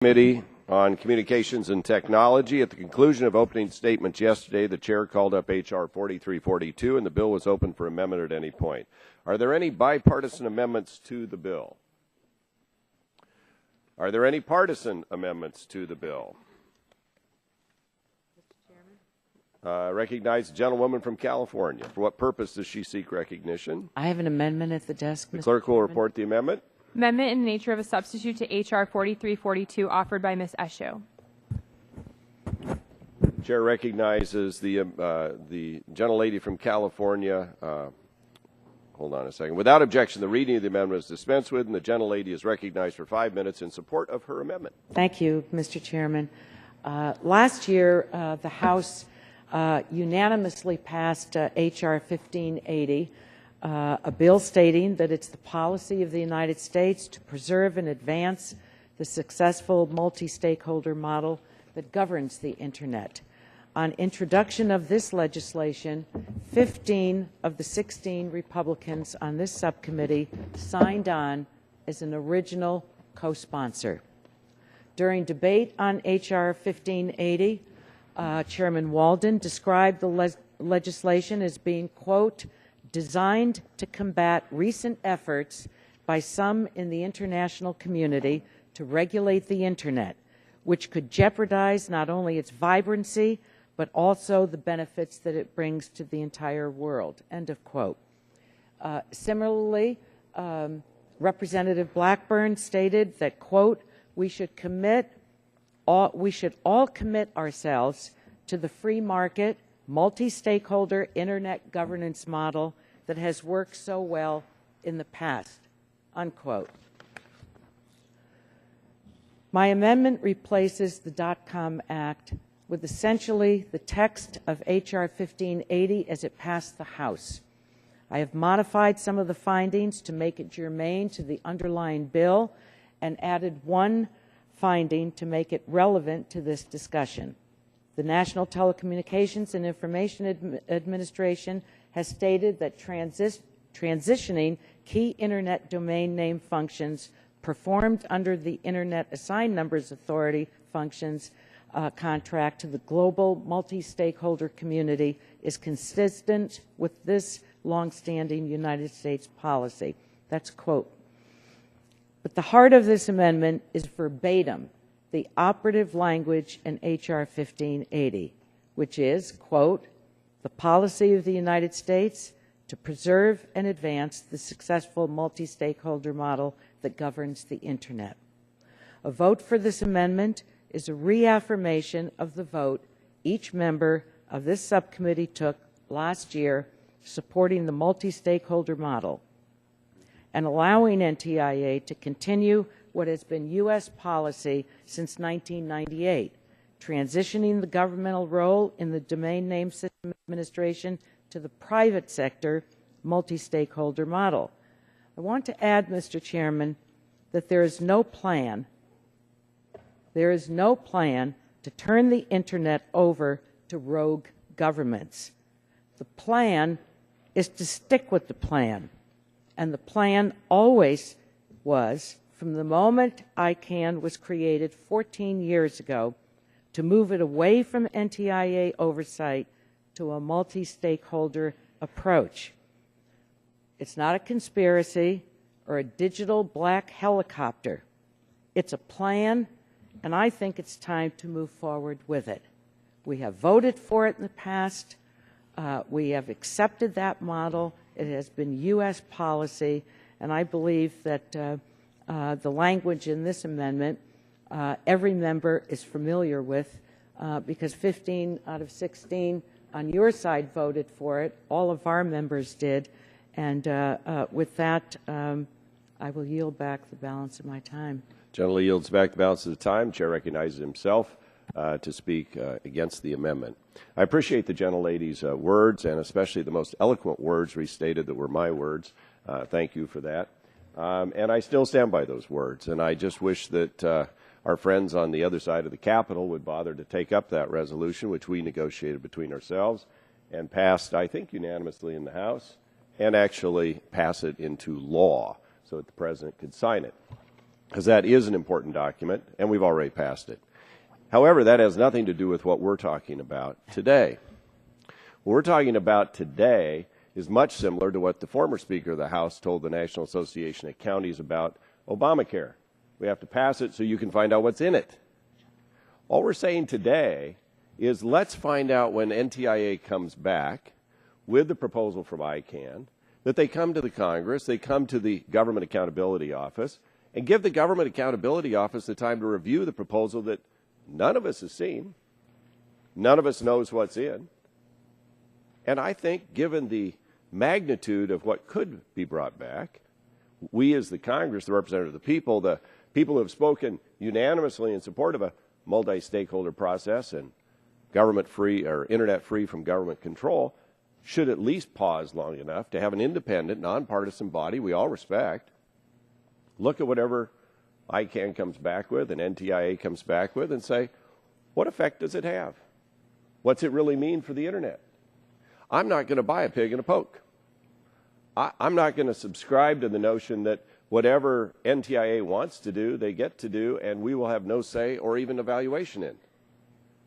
Subcommittee on Communications and Technology. At the conclusion of opening statements yesterday, the chair called up H.R. 4342, and the bill was open for amendment at any point. Are there any bipartisan amendments to the bill? Are there any partisan amendments to the bill? Recognize the gentlewoman from California. For what purpose does she seek recognition? I have an amendment at the desk. The clerk will report the amendment. Amendment in the nature of a substitute to H.R. 4342 offered by Ms. Esho. Chair recognizes the gentlelady from California. Hold on a second. Without objection, the reading of the amendment is dispensed with, and the gentlelady is recognized for 5 minutes in support of her amendment. Thank you, Mr. Chairman. Last year, the House unanimously passed H.R. 1580, a bill stating that it's the policy of the United States to preserve and advance the successful multi-stakeholder model that governs the Internet. On introduction of this legislation, 15 of the 16 Republicans on this subcommittee signed on as an original co-sponsor. During debate on H.R. 1580, Chairman Walden described the legislation as being, quote, designed to combat recent efforts by some in the international community to regulate the Internet, which could jeopardize not only its vibrancy, but also the benefits that it brings to the entire world, end of quote. Similarly, Representative Blackburn stated that, quote, we should all commit ourselves to the free market, multi-stakeholder Internet governance model that has worked so well in the past, unquote. My amendment replaces the DOTCOM Act with essentially the text of H.R. 1580 as it passed the House. I have modified some of the findings to make it germane to the underlying bill and added one finding to make it relevant to this discussion. The National Telecommunications and Information Administration has stated that transitioning key Internet domain name functions performed under the Internet Assigned Numbers Authority functions contract to the global multi-stakeholder community is consistent with this longstanding United States policy. That's a quote. But the heart of this amendment is verbatim the operative language in H.R. 1580, which is, quote, the policy of the United States to preserve and advance the successful multi-stakeholder model that governs the Internet. A vote for this amendment is a reaffirmation of the vote each member of this subcommittee took last year supporting the multi-stakeholder model and allowing NTIA to continue what has been U.S. policy since 1998, transitioning the governmental role in the domain name system administration to the private sector multi-stakeholder model. I want to add, Mr. Chairman, that there is no plan to turn the Internet over to rogue governments. The plan is to stick with the plan, and the plan always was, from the moment ICANN was created 14 years ago, to move it away from NTIA oversight to a multi-stakeholder approach. It's not a conspiracy or a digital black helicopter. It's a plan, and I think it's time to move forward with it. We have voted for it in the past. We have accepted that model. It has been U.S. policy, and I believe that the language in this amendment every member is familiar with because 15 out of 16 on your side voted for it. All of our members did. And with that, I will yield back the balance of my time. Gentleman yields back the balance of the time. Chair recognizes himself to speak against the amendment. I appreciate the gentlelady's words, and especially the most eloquent words restated that were my words. Thank you for that. And I still stand by those words. And I just wish that our friends on the other side of the Capitol would bother to take up that resolution, which we negotiated between ourselves and passed, I think, unanimously in the House, and actually pass it into law so that the President could sign it. because that is an important document, and we've already passed it. However, that has nothing to do with what we're talking about today. What we're talking about today is much similar to what the former Speaker of the House told the National Association of Counties about Obamacare. We have to pass it so you can find out what's in it. All we're saying today is let's find out when NTIA comes back with the proposal from ICANN, that they come to the Congress, they come to the Government Accountability Office, and give the Government Accountability Office the time to review the proposal that none of us has seen, none of us knows what's in. And I think given the magnitude of what could be brought back, we as the Congress, the representative of the people who have spoken unanimously in support of a multi-stakeholder process and government-free or internet-free from government control, should at least pause long enough to have an independent, nonpartisan body we all respect, look at whatever ICANN comes back with and NTIA comes back with and say, what effect does it have? What's it really mean for the internet? I'm not going to buy a pig in a poke. I'm not going to subscribe to the notion that whatever NTIA wants to do, they get to do, and we will have no say or even evaluation in.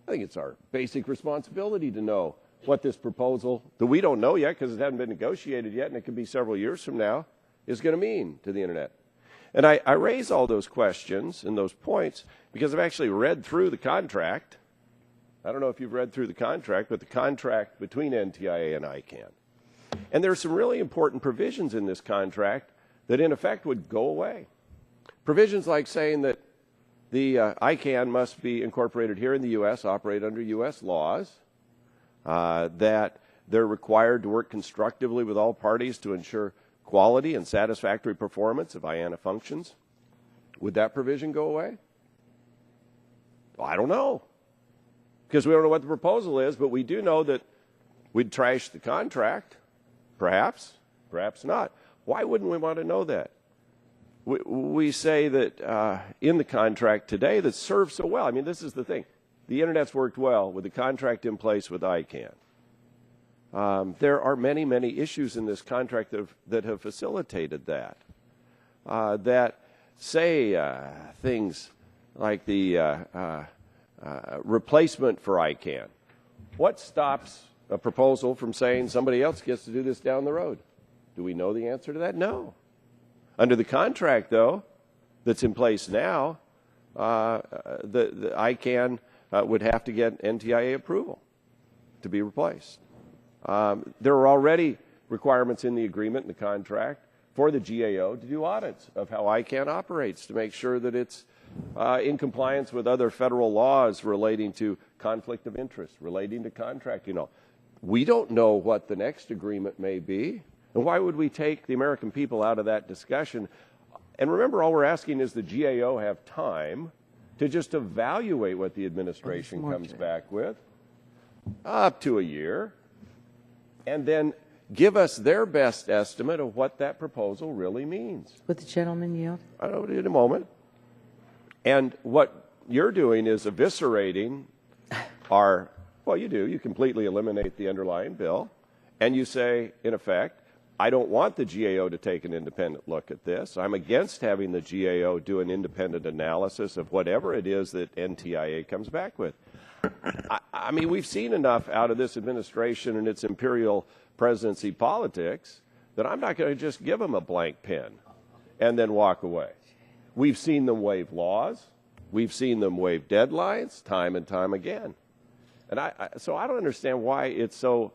I think it's our basic responsibility to know what this proposal, that we don't know yet because it hasn't been negotiated yet and it could be several years from now, is going to mean to the internet. And I raise all those questions and those points because I've actually read through the contract. I don't know if you've read through the contract, but the contract between NTIA and ICANN. And there are some really important provisions in this contract that in effect would go away. Provisions like saying that the ICANN must be incorporated here in the U.S., operate under U.S. laws, that they're required to work constructively with all parties to ensure quality and satisfactory performance of IANA functions. Would that provision go away? Well, I don't know, because we don't know what the proposal is, but we do know that we'd trash the contract, perhaps not. Why wouldn't we want to know that? We say that in the contract today that serves so well. I mean, this is the thing. The Internet's worked well with the contract in place with ICANN. There are many, many issues in this contract that have facilitated that. That say things like the replacement for ICANN. What stops a proposal from saying somebody else gets to do this down the road? Do we know the answer to that? No. Under the contract, though, that's in place now, the ICANN would have to get NTIA approval to be replaced. There are already requirements in the agreement, in the contract, for the GAO to do audits of how ICANN operates to make sure that it's in compliance with other federal laws relating to conflict of interest, relating to contracting. We don't know what the next agreement may be. And why would we take the American people out of that discussion? And remember, all we're asking is the GAO have time to just evaluate what the administration comes back with, up to a year, and then give us their best estimate of what that proposal really means. Would the gentleman yield? I know in a moment. And what you're doing is eviscerating our, well, you do. You completely eliminate the underlying bill, and you say, in effect, I don't want the GAO to take an independent look at this. I'm against having the GAO do an independent analysis of whatever it is that NTIA comes back with. I mean, we've seen enough out of this administration and its imperial presidency politics that I'm not going to just give them a blank pen and then walk away. We've seen them waive laws. We've seen them waive deadlines time and time again. And so I don't understand why it's so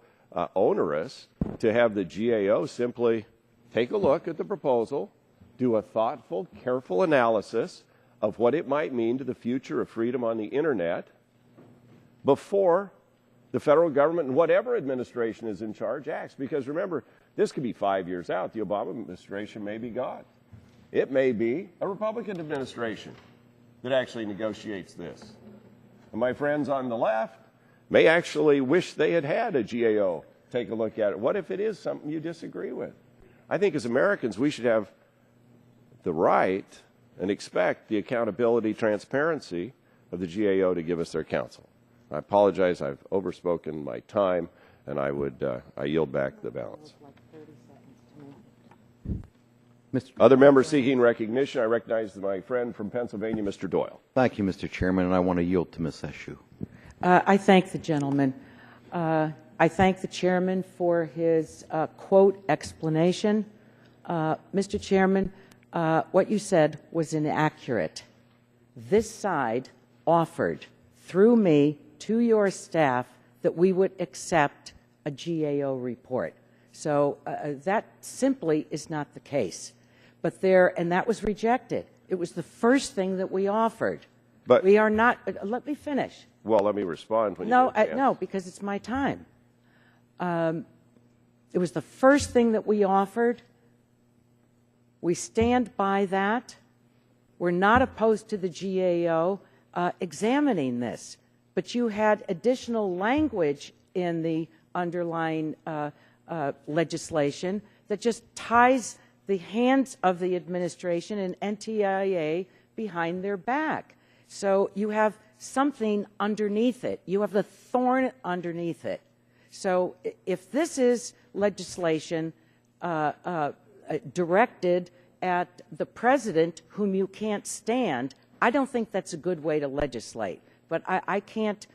onerous to have the GAO simply take a look at the proposal, do a thoughtful, careful analysis of what it might mean to the future of freedom on the Internet before the federal government and whatever administration is in charge acts. Because remember, this could be 5 years out. The Obama administration may be gone. It may be a Republican administration that actually negotiates this. And my friends on the left may actually wish they had had a GAO take a look at it. What if it is something you disagree with? I think as Americans, we should have the right and expect the accountability, transparency of the GAO to give us their counsel. I apologize. I've overspoken my time, and I yield back the balance. Other members seeking recognition, I recognize my friend from Pennsylvania, Mr. Doyle. Thank you, Mr. Chairman, and I want to yield to Ms. Eshoo. I thank the gentleman. I thank the chairman for his quote explanation. Mr. Chairman, what you said was inaccurate. This side offered, through me, to your staff that we would accept a GAO report. So that simply is not the case. But and that was rejected. It was the first thing that we offered. But we are not, let me finish. Well, let me respond. When no, no, because it's my time. It was the first thing that we offered. We stand by that. We're not opposed to the GAO examining this, but you had additional language in the underlying legislation that just ties the hands of the administration and NTIA behind their back. So you have something underneath it. You have the thorn underneath it. So if this is legislation directed at the president whom you can't stand, I don't think that's a good way to legislate. But I can't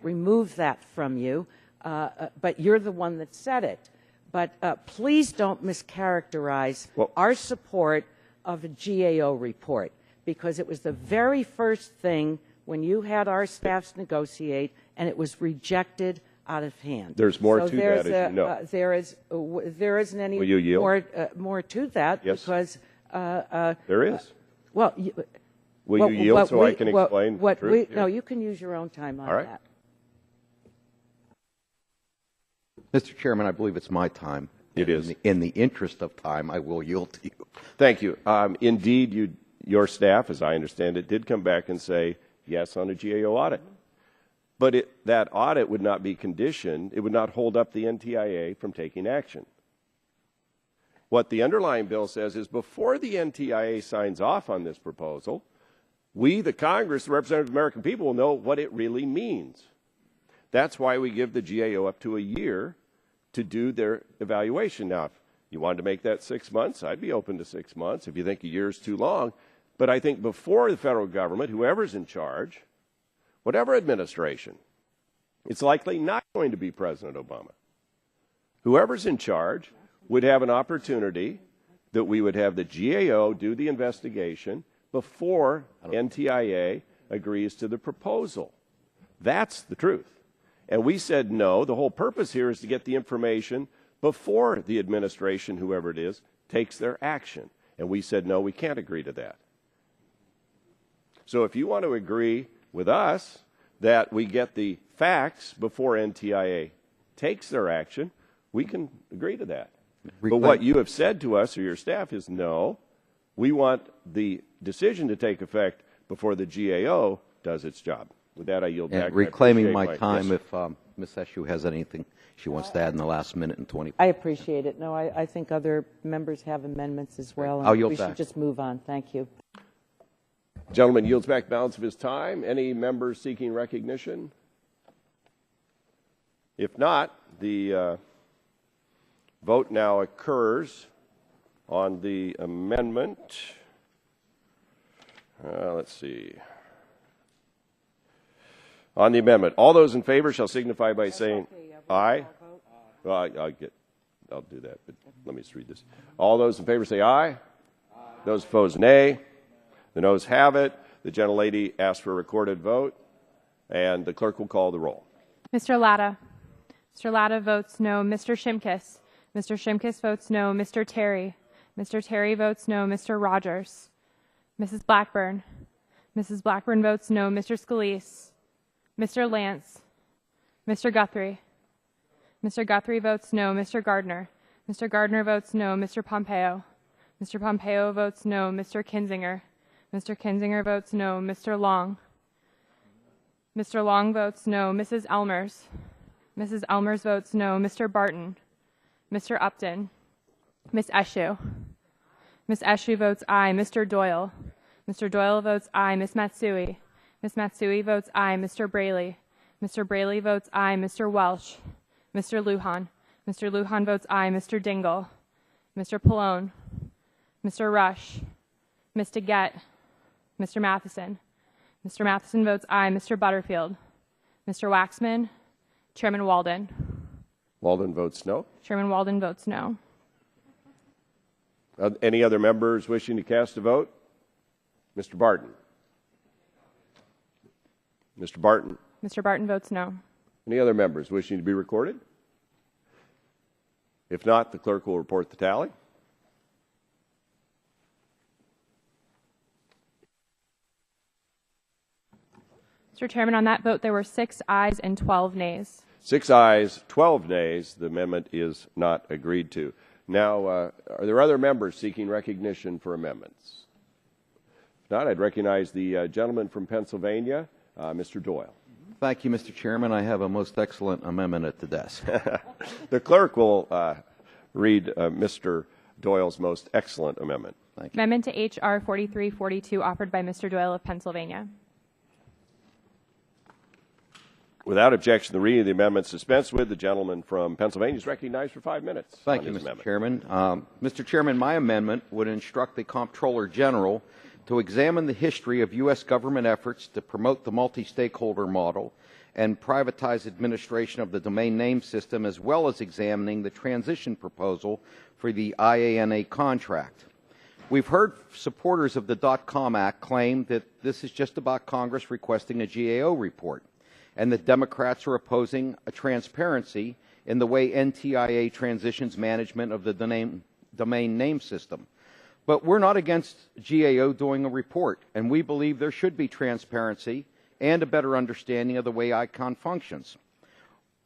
remove that from you, but you're the one that said it. But please don't mischaracterize our support of a GAO report, because it was the very first thing when you had our staffs negotiate, and it was rejected out of hand. There's more to that, as you know. There isn't any Will you yield? more to that. Yes. Because there is. Well, will you yield so I can explain the truth? No, you can use your own time on that. Mr. Chairman, I believe it's my time. It is. In the interest of time, I will yield to you. Thank you. Indeed, your staff, as I understand it, did come back and say yes on a GAO audit. But that audit would not be conditioned. It would not hold up the NTIA from taking action. What the underlying bill says is before the NTIA signs off on this proposal, we, the Congress, the representative of the American people, will know what it really means. That's why we give the GAO up to a year to do their evaluation. Now, if you wanted to make that 6 months, I'd be open to 6 months if you think a year is too long. But I think before the federal government, whoever's in charge, whatever administration, it's likely not going to be President Obama. Whoever's in charge would have an opportunity that we would have the GAO do the investigation before NTIA agrees to the proposal. That's the truth. And we said no. The whole purpose here is to get the information before the administration, whoever it is, takes their action. And we said no, we can't agree to that. So if you want to agree with us that we get the facts before NTIA takes their action, we can agree to that. But what you have said to us or your staff is no, we want the decision to take effect before the GAO does its job. With that, I yield back. And reclaiming my time, yes. If Ms. Eshoo has anything she wants to add in the last minute and 20. I appreciate it. No, I think other members have amendments as well. I'll yield back. We should just move on. Thank you. Gentleman yields back balance of his time. Any members seeking recognition? If not, the vote now occurs on the amendment. Let's see. On the amendment, all those in favor shall signify by saying aye. Well, I'll do that, but let me just read this. All those in favor say aye. Aye. Those opposed, nay. The noes have it. The gentlelady asked for a recorded vote, and the clerk will call the roll. Mr. Latta. Mr. Latta votes no. Mr. Shimkus. Mr. Shimkus votes no. Mr. Terry. Mr. Terry votes no. Mr. Rogers. Mrs. Blackburn. Mrs. Blackburn votes no. Mr. Scalise. Mr. Lance. Mr. Guthrie. Mr. Guthrie votes no. Mr. Gardner. Mr. Gardner votes no. Mr. Pompeo. Mr. Pompeo votes no. Mr. Kinzinger. Mr. Kinzinger votes no. Mr. Long. Mr. Long votes no. Mrs. Elmers. Mrs. Elmers votes no. Mr. Barton. Mr. Upton. Ms. Eshoo. Ms. Eshoo votes aye. Mr. Doyle. Mr. Doyle votes aye. Ms. Matsui. Ms. Matsui votes aye. Mr. Braley. Mr. Braley votes aye. Mr. Welsh. Mr. Lujan. Mr. Lujan votes aye. Mr. Dingell. Mr. Pallone. Mr. Rush, Ms. DeGette, Mr. Matheson. Mr. Matheson votes aye. Mr. Butterfield, Mr. Waxman, Chairman Walden. Walden votes no. Chairman Walden votes no. Any other members wishing to cast a vote? Mr. Barton. Mr. Barton. Mr. Barton votes no. Any other members wishing to be recorded? If not, the clerk will report the tally. Mr. Chairman, on that vote, there were 6 ayes and 12 nays. 6 ayes, 12 nays. The amendment is not agreed to. Now, are there other members seeking recognition for amendments? If not, I'd recognize the gentleman from Pennsylvania, Mr. Doyle. Thank you, Mr. Chairman. I have a most excellent amendment at the desk. The clerk will read Mr. Doyle's most excellent amendment. Thank you. Amendment to H.R. 4342 offered by Mr. Doyle of Pennsylvania. Without objection, the reading of the amendment dispensed with. The gentleman from Pennsylvania is recognized for 5 minutes. Thank you, Mr. Chairman. Mr. Chairman, my amendment would instruct the Comptroller General to examine the history of U.S. government efforts to promote the multi-stakeholder model and privatize administration of the domain name system, as well as examining the transition proposal for the IANA contract. We've heard supporters of the DOTCOM Act claim that this is just about Congress requesting a GAO report, and that Democrats are opposing a transparency in the way NTIA transitions management of the domain name system. But we're not against GAO doing a report, and we believe there should be transparency and a better understanding of the way ICON functions.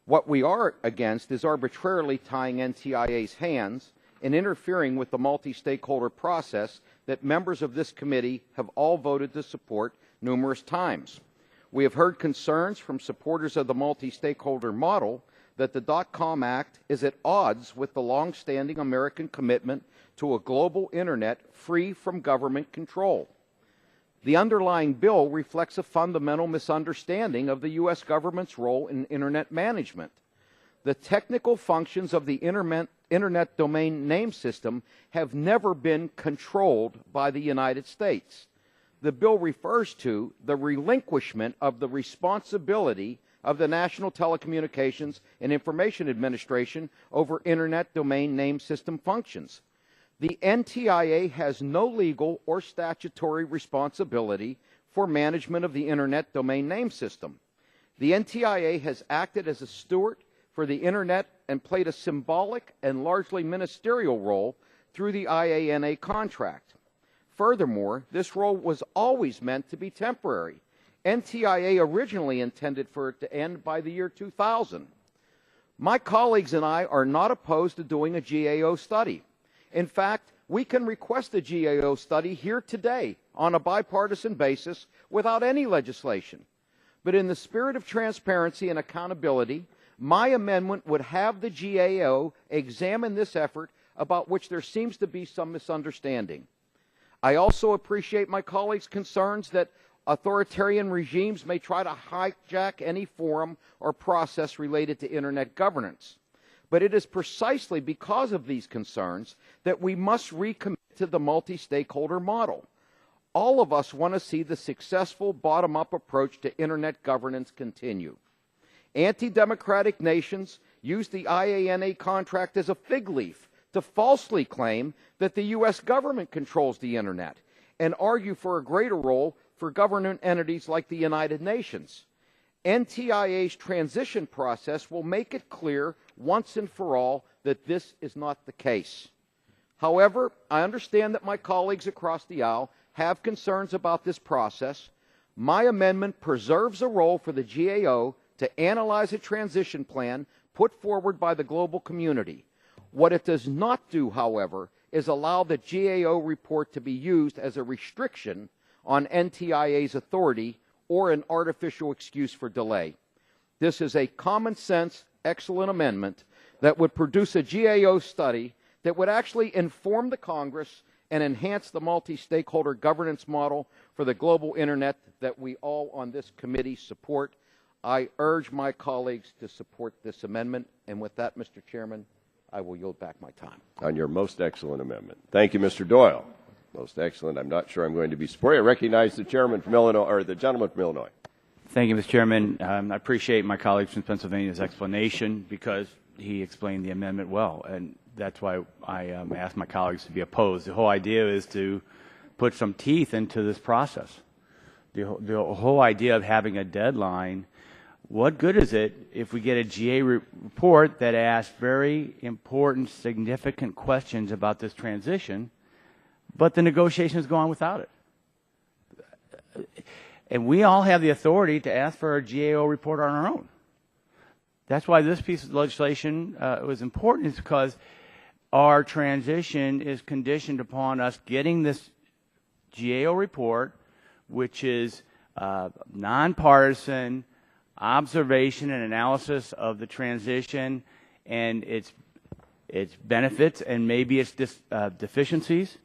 What we are against is arbitrarily tying NTIA's hands and interfering with the multi-stakeholder process that members of this committee have all voted to support numerous times. We have heard concerns from supporters of the multi-stakeholder model that the DOTCOM Act is at odds with the long-standing American commitment to a global Internet free from government control. The underlying bill reflects a fundamental misunderstanding of the U.S. government's role in Internet management. The technical functions of the Internet domain name system have never been controlled by the United States. The bill refers to the relinquishment of the responsibility of the National Telecommunications and Information Administration over Internet domain name system functions. The NTIA has no legal or statutory responsibility for management of the Internet domain name system. The NTIA has acted as a steward for the Internet and played a symbolic and largely ministerial role through the IANA contract. Furthermore, this role was always meant to be temporary. NTIA originally intended for it to end by the year 2000. My colleagues and I are not opposed to doing a GAO study. In fact, we can request a GAO study here today on a bipartisan basis without any legislation. But in the spirit of transparency and accountability, my amendment would have the GAO examine this effort about which there seems to be some misunderstanding. I also appreciate my colleagues' concerns that authoritarian regimes may try to hijack any forum or process related to Internet governance. But it is precisely because of these concerns that we must recommit to the multi-stakeholder model. All of us want to see the successful bottom-up approach to Internet governance continue. Anti-democratic nations use the IANA contract as a fig leaf to falsely claim that the U.S. government controls the Internet and argue for a greater role for government entities like the United Nations. NTIA's transition process will make it clear once and for all that this is not the case. However, I understand that my colleagues across the aisle have concerns about this process. My amendment preserves a role for the GAO to analyze a transition plan put forward by the global community. What it does not do, however, is allow the GAO report to be used as a restriction on NTIA's authority or an artificial excuse for delay. This is a common-sense, excellent amendment that would produce a GAO study that would actually inform the Congress and enhance the multi-stakeholder governance model for the global Internet that we all on this committee support. I urge my colleagues to support this amendment. And with that, Mr. Chairman, I will yield back my time. On your most excellent amendment. Thank you, Mr. Doyle. Most excellent. I'm not sure I'm going to be supporting. I recognize the chairman from Illinois, or the gentleman from Illinois. Thank you, Mr. Chairman. I appreciate my colleague from Pennsylvania's explanation because he explained the amendment well, and that's why I asked my colleagues to be opposed. The whole idea is to put some teeth into this process. The whole idea of having a deadline, what good is it if we get a GA report that asks very important, significant questions about this transition, but the negotiations go on without it? And we all have the authority to ask for a GAO report on our own. That's why this piece of legislation was important, is because our transition is conditioned upon us getting this GAO report, which is nonpartisan observation and analysis of the transition and its benefits and maybe its deficiencies.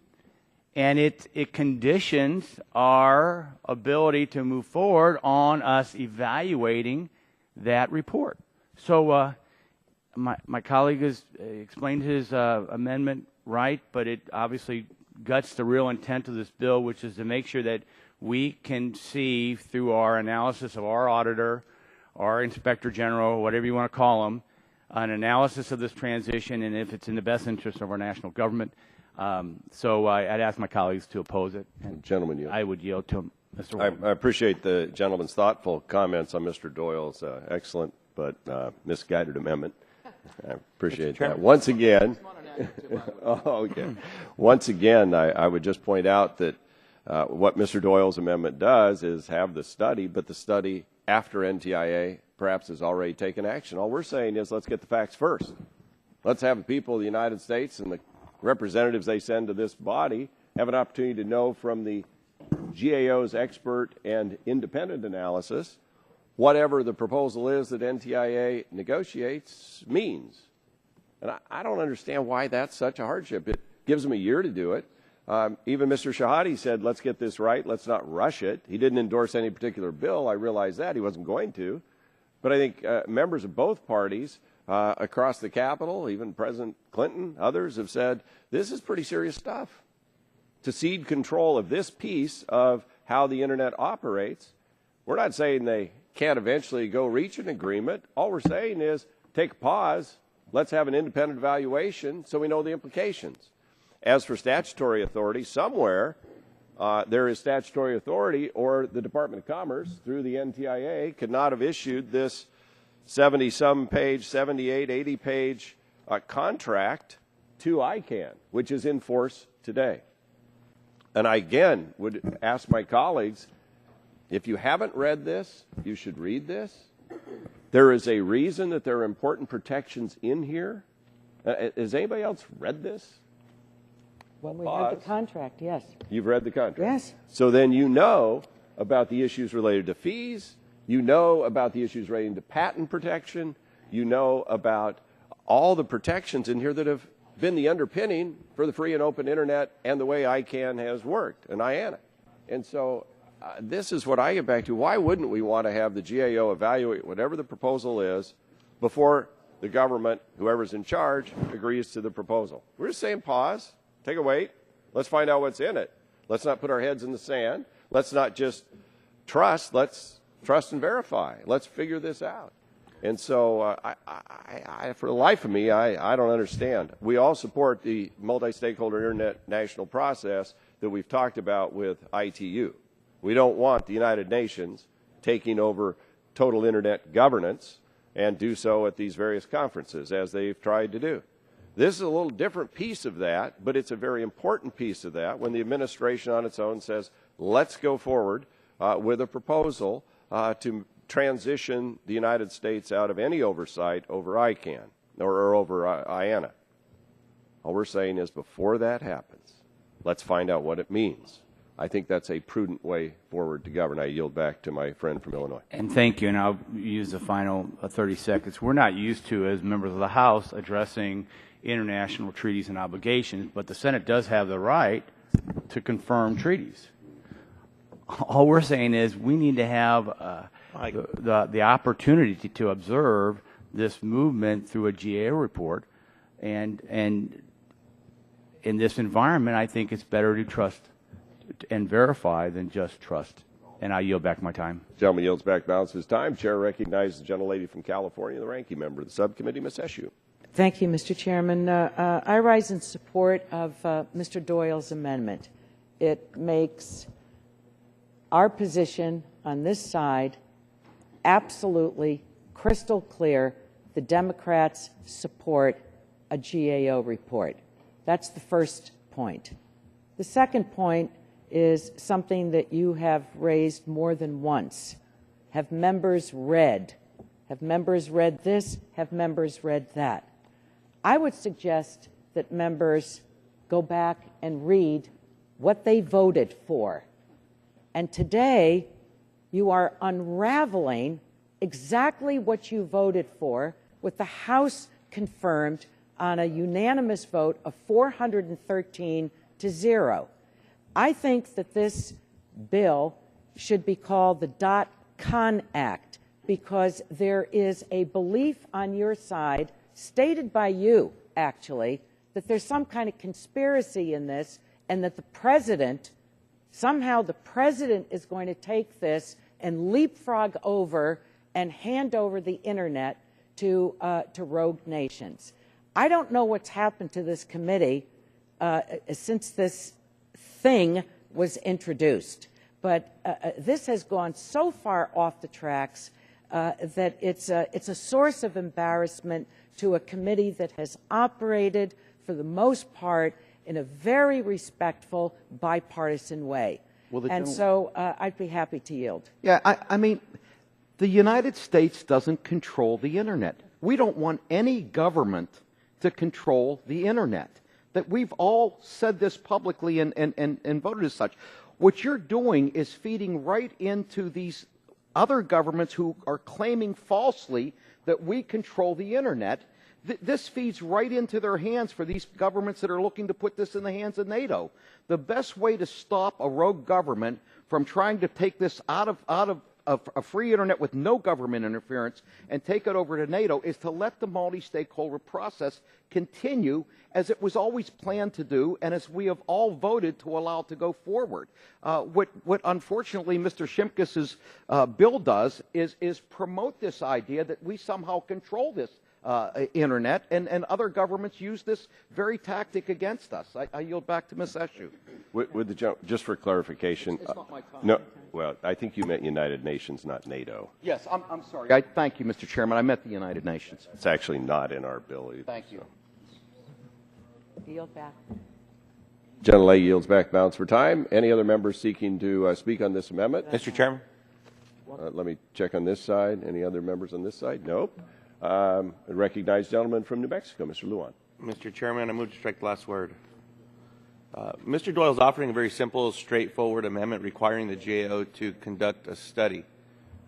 And it conditions our ability to move forward on us evaluating that report. So my colleague has explained his amendment right, but it obviously guts the real intent of this bill, which is to make sure that we can see through our analysis of our auditor, our inspector general, whatever you want to call them, an analysis of this transition and if it's in the best interest of our national government. So I'd ask my colleagues to oppose it. And Gentlemen, you. I would yield to Mr. Walton. I appreciate the gentleman's thoughtful comments on Mr. Doyle's excellent but misguided amendment. I appreciate that. Once again, Once again, I would just point out that what Mr. Doyle's amendment does is have the study, but the study after NTIA perhaps has already taken action. All we're saying is let's get the facts first. Let's have the people of the United States and the representatives they send to this body have an opportunity to know from the GAO's expert and independent analysis whatever the proposal is that NTIA negotiates means. And I don't understand why that's such a hardship. It gives them a year to do it. Even Mr. Shahade said, let's get this right. Let's not rush it. He didn't endorse any particular bill. I realize that. He wasn't going to. But I think members of both parties across the Capitol, even President Clinton, others have said, this is pretty serious stuff. To cede control of this piece of how the Internet operates, we're not saying they can't eventually go reach an agreement. All we're saying is take a pause. Let's have an independent evaluation so we know the implications. As for statutory authority, somewhere there is statutory authority, or the Department of Commerce, through the NTIA, could not have issued this 70-some page, 78, 80-page contract to ICANN, which is in force today. And I, again, would ask my colleagues, if you haven't read this, you should read this. There is a reason that there are important protections in here. Has anybody else read this? When we have the contract, yes. You've read the contract? Yes. So then you know about the issues related to fees. You know about the issues relating to patent protection. You know about all the protections in here that have been the underpinning for the free and open Internet and the way ICANN has worked, and IANA. And so this is what I get back to. Why wouldn't we want to have the GAO evaluate whatever the proposal is before the government, whoever's in charge, agrees to the proposal? We're just saying pause, take a wait, let's find out what's in it. Let's not put our heads in the sand. Let's not just trust, let's trust and verify. Let's figure this out. And so for the life of me, I don't understand. We all support the multi-stakeholder Internet national process that we've talked about with ITU. We don't want the United Nations taking over total Internet governance and do so at these various conferences, as they've tried to do. This is a little different piece of that, but it's a very important piece of that when the administration on its own says, let's go forward with a proposal to transition the United States out of any oversight over ICANN or over IANA. All we're saying is before that happens, let's find out what it means. I think that's a prudent way forward to govern. I yield back to my friend from Illinois. And thank you, and I'll use the final 30 seconds. We're not used to, as members of the House, addressing international treaties and obligations, but the Senate does have the right to confirm treaties. All we're saying is we need to have the opportunity to observe this movement through a GAO report And in this environment, I think it's better to trust and verify than just trust. And I yield back my time. Gentleman yields back balance of his time. Chair recognizes the gentlelady from California, the ranking member of the subcommittee, Ms. Eshoo. Thank you, Mr. Chairman. I rise in support of Mr. Doyle's amendment. It makes our position on this side absolutely crystal clear. The Democrats support a GAO report. That's the first point. The second point is something that you have raised more than once. Have members read? Have members read this? Have members read that? I would suggest that members go back and read what they voted for. And today, you are unraveling exactly what you voted for, with the House confirmed on a unanimous vote of 413 to 0. I think that this bill should be called the DOTCOM Act, because there is a belief on your side, stated by you actually, that there's some kind of conspiracy in this, and that the president, somehow the president is going to take this and leapfrog over and hand over the internet to rogue nations. I don't know what's happened to this committee since this thing was introduced, but this has gone so far off the tracks that it's a source of embarrassment to a committee that has operated, for the most part, in a very respectful, bipartisan way. Well, and so I'd be happy to yield. Yeah, I mean, the United States doesn't control the internet. We don't want any government to control the internet. That we've all said this publicly and voted as such. What you're doing is feeding right into these other governments who are claiming falsely that we control the internet. This feeds right into their hands for these governments that are looking to put this in the hands of NATO. The best way to stop a rogue government from trying to take this out of a free internet with no government interference and take it over to NATO is to let the multi-stakeholder process continue as it was always planned to do, and as we have all voted to allow to go forward. What unfortunately Mr. Shimkus's bill does is promote this idea that we somehow control this internet, and other governments use this very tactic against us. I yield back to Ms. Eshoo. Just for clarification, it's not my comment. no. Well, I think you meant United Nations, not NATO. Yes, I'm sorry. Thank you, Mr. Chairman. I meant the United Nations. It's actually not in our bill either. Thank you. Yield back. Gentlelady yields back balance for time. Any other members seeking to speak on this amendment? Mr. Chairman. Let me check on this side. Any other members on this side? Nope. Recognized gentleman from New Mexico, Mr. Lujan. Mr. Chairman, I move to strike the last word. Mr. Doyle is offering a very simple, straightforward amendment requiring the GAO to conduct a study.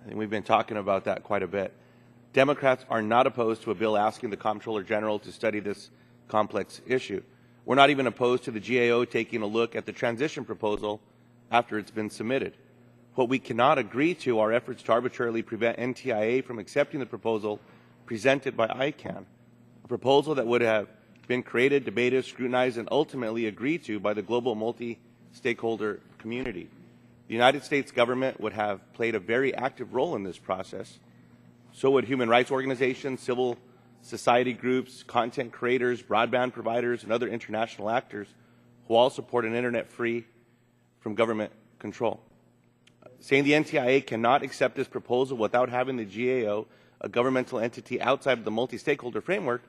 I think we've been talking about that quite a bit. Democrats are not opposed to a bill asking the Comptroller General to study this complex issue. We're not even opposed to the GAO taking a look at the transition proposal after it's been submitted. What we cannot agree to are efforts to arbitrarily prevent NTIA from accepting the proposal presented by ICANN, a proposal that would have been created, debated, scrutinized, and ultimately agreed to by the global multi-stakeholder community. The United States government would have played a very active role in this process. So would human rights organizations, civil society groups, content creators, broadband providers, and other international actors who all support an internet free from government control. Saying the NTIA cannot accept this proposal without having the GAO, a governmental entity outside of the multi-stakeholder framework,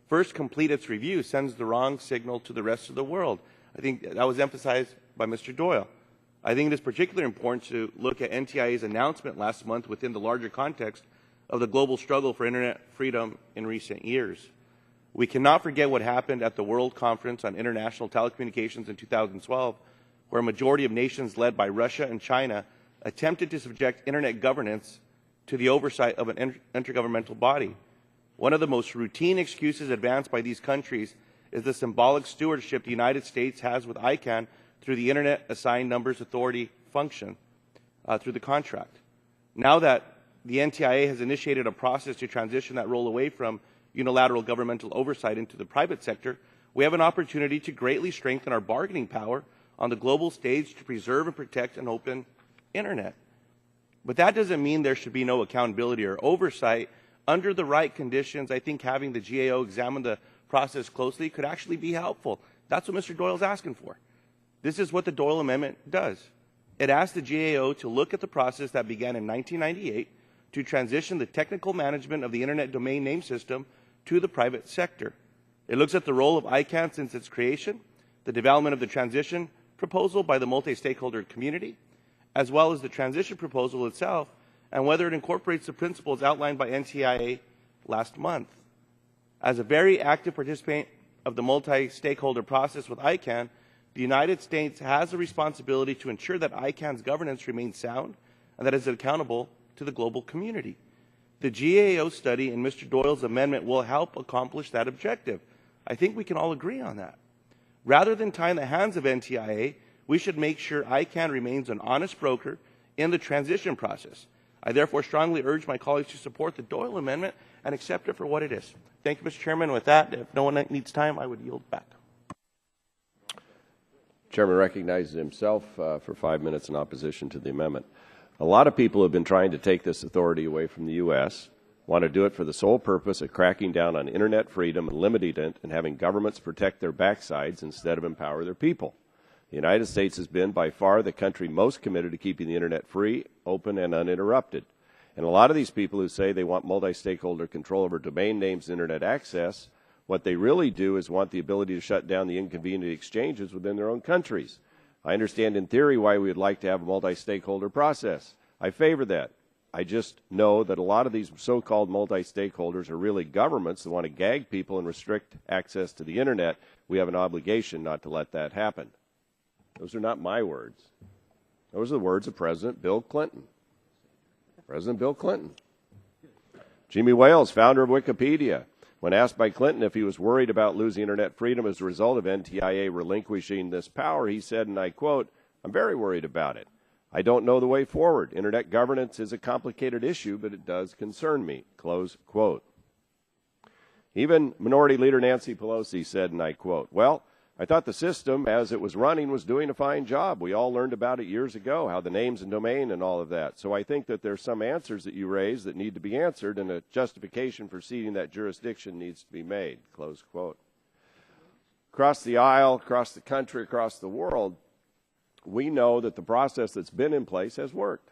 first complete its review sends the wrong signal to the rest of the world. I think that was emphasized by Mr. Doyle. I think it is particularly important to look at NTIA's announcement last month within the larger context of the global struggle for internet freedom in recent years. We cannot forget what happened at the World Conference on International Telecommunications in 2012, where a majority of nations led by Russia and China attempted to subject internet governance to the oversight of an intergovernmental body. One of the most routine excuses advanced by these countries is the symbolic stewardship the United States has with ICANN through the Internet Assigned Numbers Authority function through the contract. Now that the NTIA has initiated a process to transition that role away from unilateral governmental oversight into the private sector, we have an opportunity to greatly strengthen our bargaining power on the global stage to preserve and protect an open internet. But that doesn't mean there should be no accountability or oversight. Under the right conditions, I think having the GAO examine the process closely could actually be helpful. That's what Mr. Doyle's asking for. This is what the Doyle Amendment does. It asks the GAO to look at the process that began in 1998 to transition the technical management of the Internet domain name system to the private sector. It looks at the role of ICANN since its creation, the development of the transition proposal by the multi-stakeholder community, as well as the transition proposal itself, and whether it incorporates the principles outlined by NTIA last month. As a very active participant of the multi-stakeholder process with ICANN, the United States has a responsibility to ensure that ICANN's governance remains sound and that it is accountable to the global community. The GAO study and Mr. Doyle's amendment will help accomplish that objective. I think we can all agree on that. Rather than tying the hands of NTIA, we should make sure ICANN remains an honest broker in the transition process. I therefore strongly urge my colleagues to support the Doyle Amendment and accept it for what it is. Thank you, Mr. Chairman. With that, if no one needs time, I would yield back. Chairman recognizes himself for 5 minutes in opposition to the amendment. A lot of people have been trying to take this authority away from the U.S., want to do it for the sole purpose of cracking down on Internet freedom and limiting it and having governments protect their backsides instead of empower their people. The United States has been by far the country most committed to keeping the Internet free, open, and uninterrupted. And a lot of these people who say they want multi-stakeholder control over domain names and Internet access, what they really do is want the ability to shut down the inconvenient exchanges within their own countries. I understand in theory why we would like to have a multi-stakeholder process. I favor that. I just know that a lot of these so-called multi-stakeholders are really governments that want to gag people and restrict access to the Internet. We have an obligation not to let that happen. Those are not my words. Those are the words of President Bill Clinton. President Bill Clinton. Jimmy Wales, founder of Wikipedia, when asked by Clinton if he was worried about losing Internet freedom as a result of NTIA relinquishing this power, he said, and I quote, "I'm very worried about it. I don't know the way forward. Internet governance is a complicated issue, but it does concern me," close quote. Even Minority Leader Nancy Pelosi said, and I quote, "Well, I thought the system, as it was running, was doing a fine job. We all learned about it years ago, how the names and domain and all of that. So I think that there's some answers that you raise that need to be answered, and a justification for ceding that jurisdiction needs to be made," close quote. Across the aisle, across the country, across the world, we know that the process that's been in place has worked.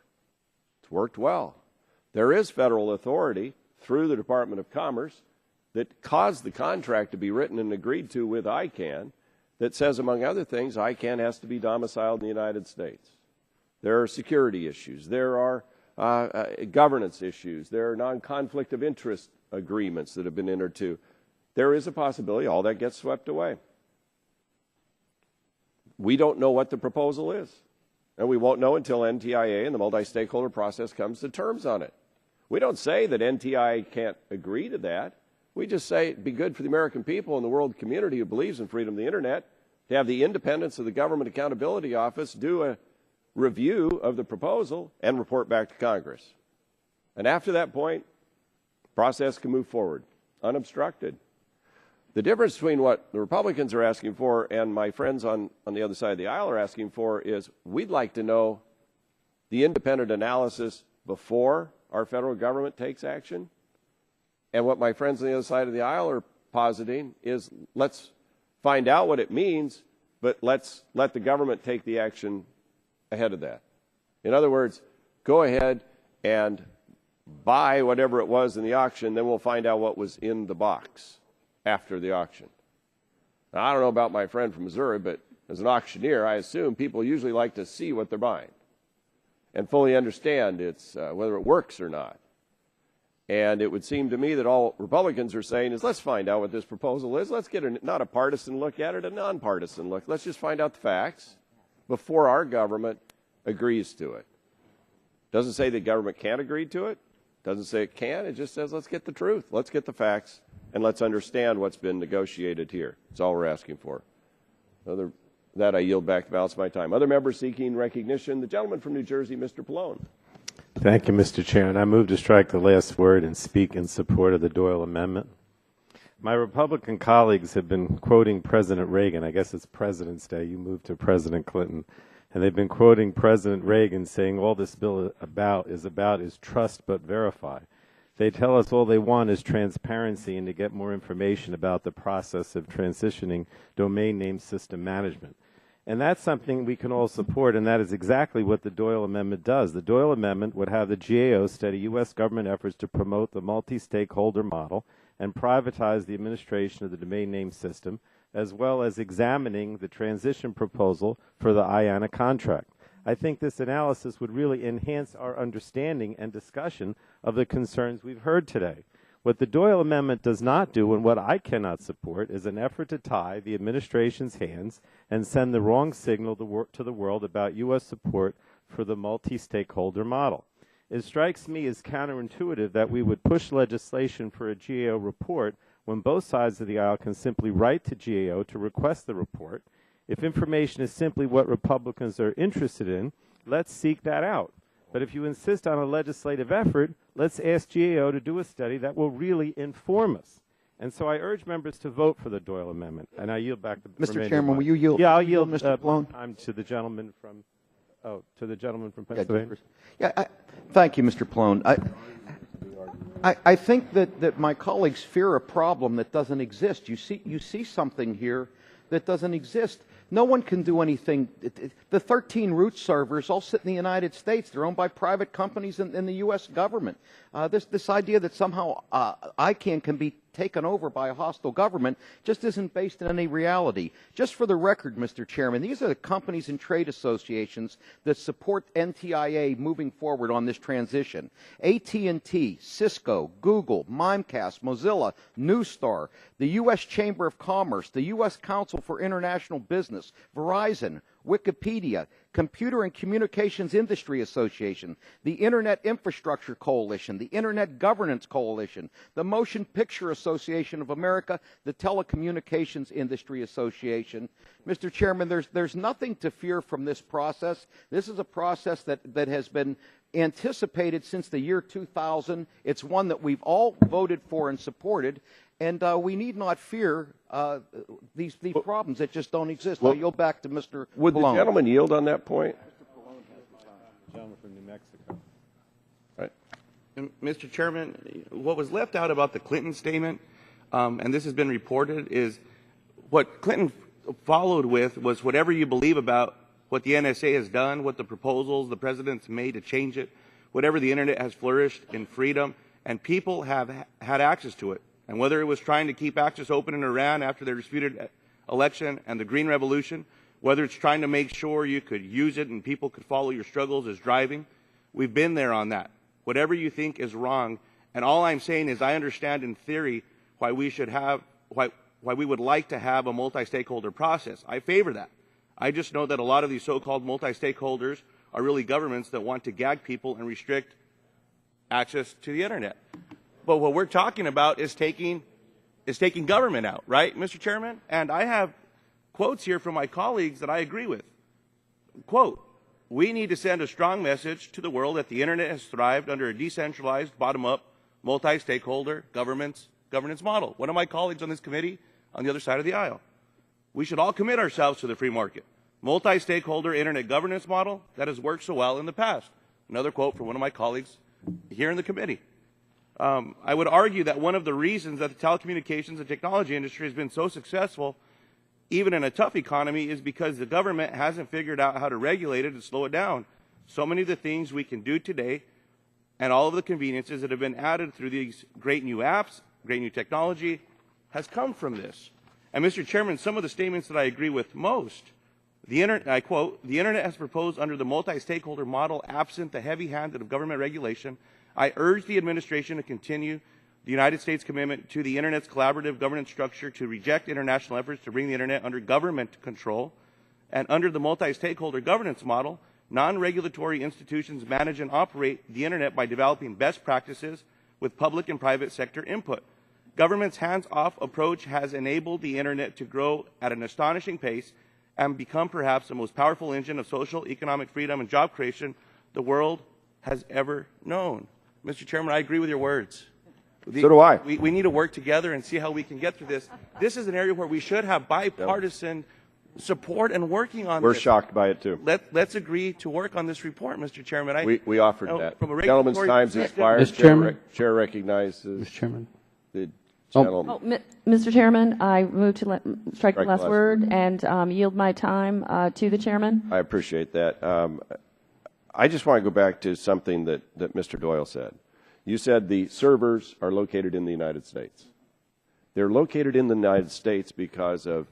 It's worked well. There is federal authority through the Department of Commerce that caused the contract to be written and agreed to with ICANN that says, among other things, ICANN has to be domiciled in the United States. There are security issues. There are governance issues. There are non-conflict of interest agreements that have been entered to. There is a possibility all that gets swept away. We don't know what the proposal is, and we won't know until NTIA and the multi-stakeholder process comes to terms on it. We don't say that NTIA can't agree to that. We just say it'd be good for the American people and the world community who believes in freedom of the Internet to have the independence of the Government Accountability Office do a review of the proposal and report back to Congress. And after that point, the process can move forward, unobstructed. The difference between what the Republicans are asking for and my friends on the other side of the aisle are asking for is we'd like to know the independent analysis before our federal government takes action. And what my friends on the other side of the aisle are positing is let's find out what it means, but let's let the government take the action ahead of that. In other words, go ahead and buy whatever it was in the auction, then we'll find out what was in the box after the auction. Now, I don't know about my friend from Missouri, but as an auctioneer, I assume people usually like to see what they're buying and fully understand whether it works or not. And it would seem to me that all Republicans are saying is let's find out what this proposal is. Let's get not a partisan look at it, a nonpartisan look. Let's just find out the facts before our government agrees to it. Doesn't say the government can't agree to it. Doesn't say it can. It just says let's get the truth. Let's get the facts, and let's understand what's been negotiated here. That's all we're asking for. Other that, I yield back the balance of my time. Other members seeking recognition. The gentleman from New Jersey, Mr. Pallone. Thank you, Mr. Chair. And I move to strike the last word and speak in support of the Doyle Amendment. My Republican colleagues have been quoting President Reagan. I guess it's President's Day. You moved to President Clinton. And they've been quoting President Reagan saying all this bill is trust but verify. They tell us all they want is transparency and to get more information about the process of transitioning domain name system management. And that's something we can all support, and that is exactly what the Doyle Amendment does. The Doyle Amendment would have the GAO study U.S. government efforts to promote the multi-stakeholder model and privatize the administration of the domain name system, as well as examining the transition proposal for the IANA contract. I think this analysis would really enhance our understanding and discussion of the concerns we've heard today. What the Doyle Amendment does not do, and what I cannot support, is an effort to tie the administration's hands and send the wrong signal to the world about U.S. support for the multi-stakeholder model. It strikes me as counterintuitive that we would push legislation for a GAO report when both sides of the aisle can simply write to GAO to request the report. If information is simply what Republicans are interested in, let's seek that out. But if you insist on a legislative effort, let's ask GAO to do a study that will really inform us. And so I urge members to vote for the Doyle Amendment. And I yield back the Mr. Chairman, will you yield? Yeah, I'll yield, Mr. Plone. I'm to the gentleman from Pennsylvania. Thank you, Mr. Plone. I think that my colleagues fear a problem that doesn't exist. You see something here that doesn't exist. No one can do anything. The 13 root servers all sit in the United States. They're owned by private companies in the U.S. government. This idea that somehow ICANN can be taken over by a hostile government just isn't based in any reality. Just for the record, Mr. Chairman, these are the companies and trade associations that support NTIA moving forward on this transition. AT&T, Cisco, Google, Mimecast, Mozilla, Newstar, the U.S. Chamber of Commerce, the U.S. Council for International Business, Verizon, Wikipedia, Computer and Communications Industry Association, the Internet Infrastructure Coalition, the Internet Governance Coalition, the Motion Picture Association of America, the Telecommunications Industry Association. Mr. Chairman, there's nothing to fear from this process. This is a process that has been anticipated since the year 2000. It's one that we've all voted for and supported. And we need not fear these problems that just don't exist. I'll yield back to Mr. Would Malone. the gentleman yield on that point? The gentleman from New Mexico. Right. Mr. Chairman, what was left out about the Clinton statement, and this has been reported, is what Clinton followed with was whatever you believe about what the NSA has done, what the proposals the president's made to change it, whatever the Internet has flourished in freedom, and people have had access to it. And whether it was trying to keep access open in Iran after their disputed election and the Green Revolution, whether it's trying to make sure you could use it and people could follow your struggles as driving, we've been there on that. Whatever you think is wrong, and all I'm saying is I understand in theory why we should have, why we would like to have a multi-stakeholder process. I favor that. I just know that a lot of these so-called multi-stakeholders are really governments that want to gag people and restrict access to the Internet. But what we're talking about is taking government out, right, Mr. Chairman? And I have quotes here from my colleagues that I agree with. Quote, "We need to send a strong message to the world that the Internet has thrived under a decentralized, bottom-up, multi-stakeholder governance model." One of my colleagues on this committee on the other side of the aisle. We should all commit ourselves to the free market. Multi-stakeholder Internet governance model that has worked so well in the past. Another quote from one of my colleagues here in the committee. I would argue that one of the reasons that the telecommunications and technology industry has been so successful, even in a tough economy, is because the government hasn't figured out how to regulate it and slow it down. So many of the things we can do today and all of the conveniences that have been added through these great new apps, great new technology, has come from this. And Mr. Chairman, some of the statements that I agree with most, I quote, "The Internet has proposed under the multi-stakeholder model absent the heavy-handed of government regulation. I urge the administration to continue the United States commitment to the Internet's collaborative governance structure to reject international efforts to bring the Internet under government control. And under the multi-stakeholder governance model, non-regulatory institutions manage and operate the Internet by developing best practices with public and private sector input. Government's hands-off approach has enabled the Internet to grow at an astonishing pace and become perhaps the most powerful engine of social, economic freedom and job creation the world has ever known." Mr. Chairman, I agree with your words. So do I. We need to work together and see how we can get through this. This is an area where we should have bipartisan support and working on We're this. shocked by it, too. Let's agree to work on this report, Mr. Chairman. We offered that. From a Gentleman's regulatory time's perspective- expired. Mr. Chairman. Chair recognizes Mr. Chairman. the gentleman. Mr. Chairman, I move to strike the last word and yield my time to the chairman. I appreciate that. I just want to go back to something that Mr. Doyle said. You said the servers are located in the United States. They're located in the United States because of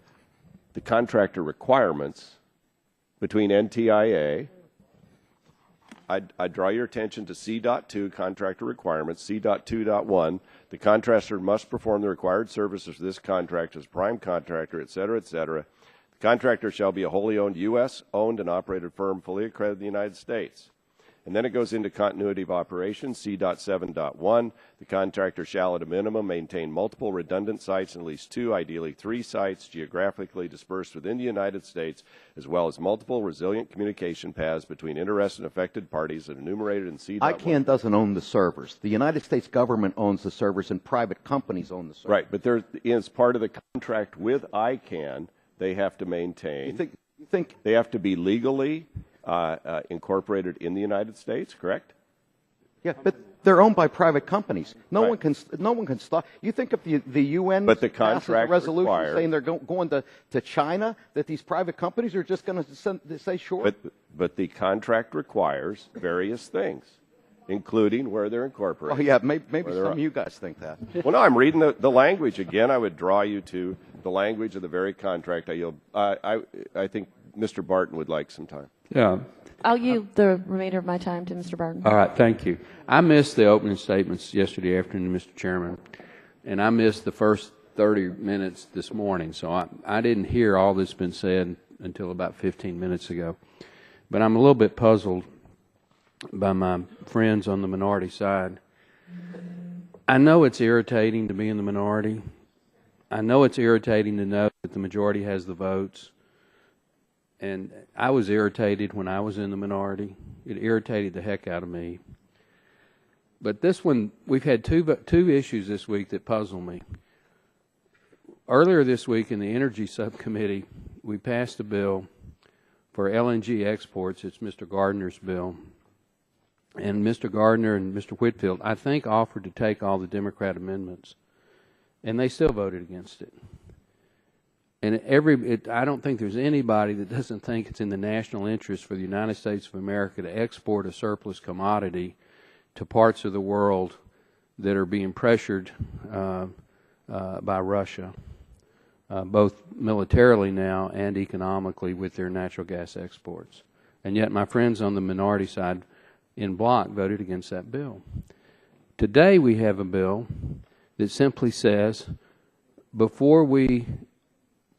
the contractor requirements between NTIA. I draw your attention to C.2, contractor requirements, C.2.1. The contractor must perform the required services for this contract as prime contractor, et cetera, et cetera. The contractor shall be a wholly owned U.S. owned and operated firm fully accredited in the United States. And then it goes into continuity of operations, C.7.1. The contractor shall, at a minimum, maintain multiple redundant sites and at least 2, ideally 3 sites geographically dispersed within the United States, as well as multiple resilient communication paths between interested and affected parties that are enumerated in C.1. ICANN doesn't own the servers. The United States government owns the servers, and private companies own the servers. Right, but as part of the contract with ICANN, they have to maintain. You think they have to be legally incorporated in the United States, correct? Yeah, but they're owned by private companies. No one can stop. You think if the UN but the passes a contract resolution saying they're going to China, that these private companies are just going to say sure? But the contract requires various things, including where they're incorporated. Oh yeah, maybe some of you guys think that. Well, no, I'm reading the language again. I would draw you to the language of the very contract. I think Mr. Barton would like some time. Yeah. I'll yield the remainder of my time to Mr. Barton. All right, thank you. I missed the opening statements yesterday afternoon, Mr. Chairman, and I missed the first 30 minutes this morning, so I didn't hear all that's been said until about 15 minutes ago. But I'm a little bit puzzled by my friends on the minority side. I know it's irritating to be in the minority. I know it's irritating to know that the majority has the votes. And I was irritated when I was in the minority. It irritated the heck out of me. But this one, we've had two issues this week that puzzle me. Earlier this week in the Energy Subcommittee, we passed a bill for LNG exports. It's Mr. Gardner's bill. And Mr. Gardner and Mr. Whitfield, I think, offered to take all the Democrat amendments. And they still voted against it. And I don't think there's anybody that doesn't think it's in the national interest for the United States of America to export a surplus commodity to parts of the world that are being pressured by Russia, both militarily now and economically with their natural gas exports. And yet my friends on the minority side in bloc voted against that bill. Today we have a bill that simply says, before we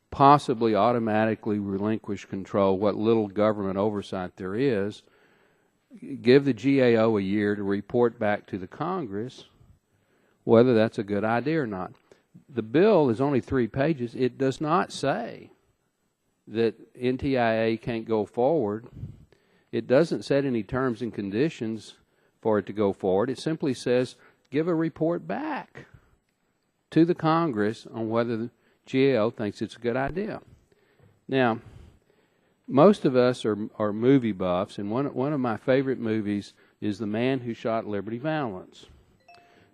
possibly automatically relinquish control, what little government oversight there is, give the GAO a year to report back to the Congress whether that's a good idea or not. The bill is only 3 pages. It does not say that NTIA can't go forward. It doesn't set any terms and conditions for it to go forward. It simply says give a report back to the Congress on whether the GAO thinks it's a good idea. Now, most of us are movie buffs, and one of my favorite movies is The Man Who Shot Liberty Valance.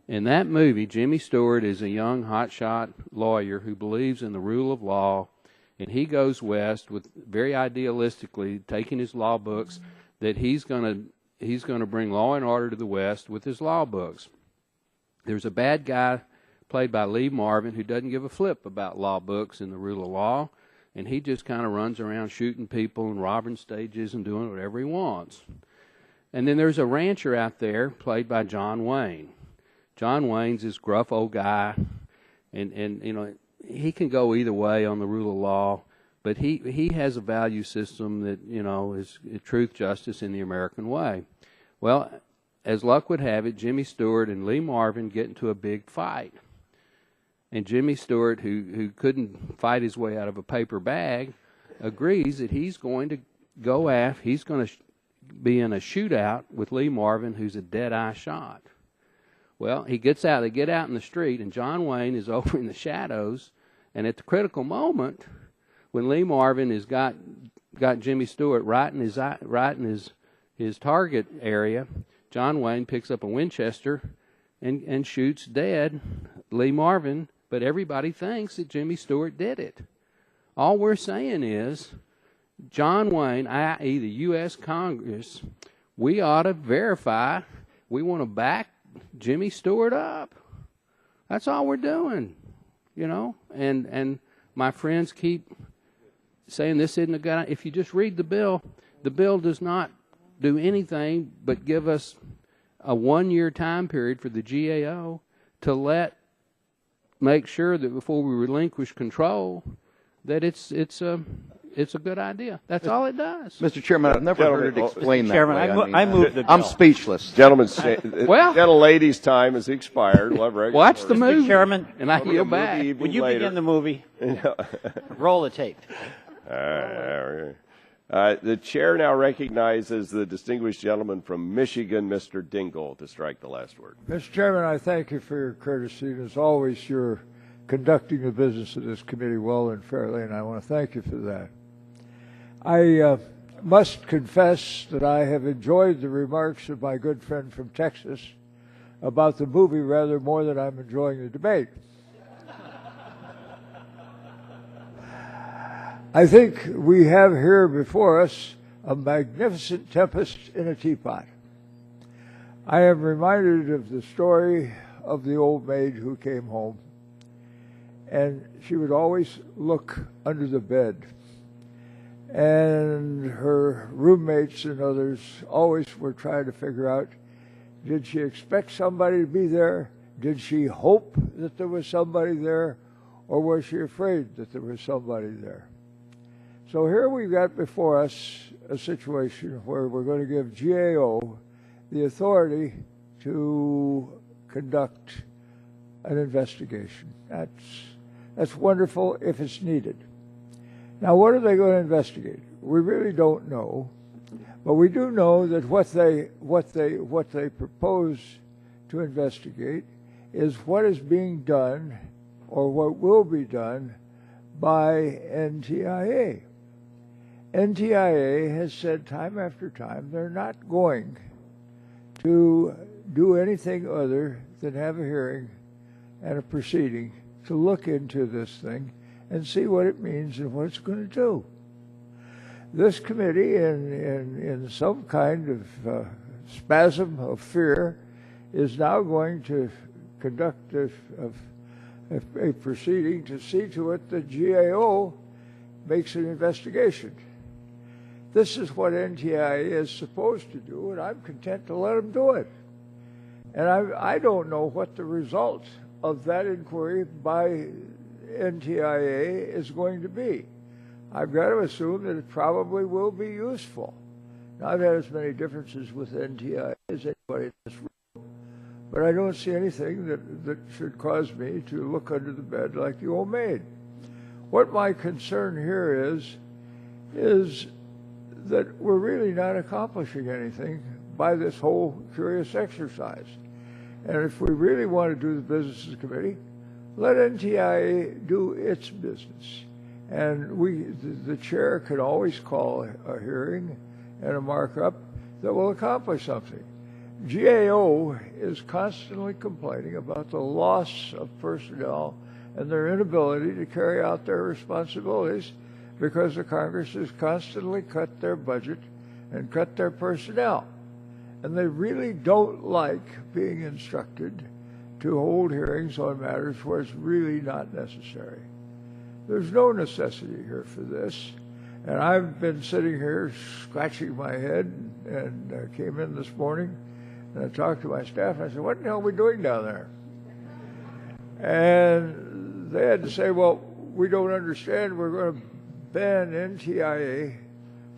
In that movie, Jimmy Stewart is a young hotshot lawyer who believes in the rule of law, and he goes west with very idealistically taking his law books that he's going to bring law and order to the West with his law books. There's a bad guy played by Lee Marvin who doesn't give a flip about law books and the rule of law, and he just kind of runs around shooting people and robbing stages and doing whatever he wants. And then there's a rancher out there played by John Wayne. John Wayne's this gruff old guy, and you know, he can go either way on the rule of law, but he has a value system that, you know, is truth, justice, in the American way. Well, as luck would have it, Jimmy Stewart and Lee Marvin get into a big fight. And Jimmy Stewart, who couldn't fight his way out of a paper bag, agrees that he's going to he's going to be in a shootout with Lee Marvin, who's a dead-eye shot. Well, he gets out. They get out in the street, and John Wayne is over in the shadows. And at the critical moment, when Lee Marvin has got Jimmy Stewart right in his target area, John Wayne picks up a Winchester and shoots dead Lee Marvin. But everybody thinks that Jimmy Stewart did it. All we're saying is, John Wayne, i.e. the U.S. Congress, we ought to verify. We want to back Jimmy Stewart up. That's all we're doing, you know. And my friends keep saying this isn't a good idea. If you just read the bill does not do anything but give us a 1-year time period for the GAO to make sure that before we relinquish control, that it's a good idea. That's all it does. Mr. Chairman, I've never heard it explained that way. I move the bill. I'm speechless. Gentlemen, Well, gentlelady's time has expired. We'll have regular watch the order. movie, Chairman, and I yield back. Would you begin the movie? Roll the tape. The chair now recognizes the distinguished gentleman from Michigan, Mr. Dingell, to strike the last word. Mr. Chairman, I thank you for your courtesy. And as always, you're conducting the business of this committee well and fairly, and I want to thank you for that. I must confess that I have enjoyed the remarks of my good friend from Texas about the movie rather more than I'm enjoying the debate. I think we have here before us a magnificent tempest in a teapot. I am reminded of the story of the old maid who came home, and she would always look under the bed, and her roommates and others always were trying to figure out, did she expect somebody to be there? Did she hope that there was somebody there? Or was she afraid that there was somebody there? So here we've got before us a situation where we're going to give GAO the authority to conduct an investigation. That's wonderful if it's needed. Now, what are they going to investigate? We really don't know, but we do know that what they propose to investigate is what is being done or what will be done by NTIA. NTIA has said time after time they're not going to do anything other than have a hearing and a proceeding to look into this thing and see what it means and what it's going to do. This committee, in some kind of spasm of fear, is now going to conduct a proceeding to see to it that GAO makes an investigation. This is what NTIA is supposed to do, and I'm content to let them do it. And I don't know what the result of that inquiry by NTIA is going to be. I've got to assume that it probably will be useful. Now, I've had as many differences with NTIA as anybody in this room, but I don't see anything that should cause me to look under the bed like the old maid. What my concern here is that we're really not accomplishing anything by this whole curious exercise. And if we really want to do the business of the committee, let NTIA do its business. And the chair can always call a hearing and a markup that will accomplish something. GAO is constantly complaining about the loss of personnel and their inability to carry out their responsibilities because the Congress has constantly cut their budget and cut their personnel. And they really don't like being instructed to hold hearings on matters where it's really not necessary. There's no necessity here for this. And I've been sitting here scratching my head and came in this morning and I talked to my staff and I said, what the hell are we doing down there? And they had to say, well, we don't understand. We're going to ban NTIA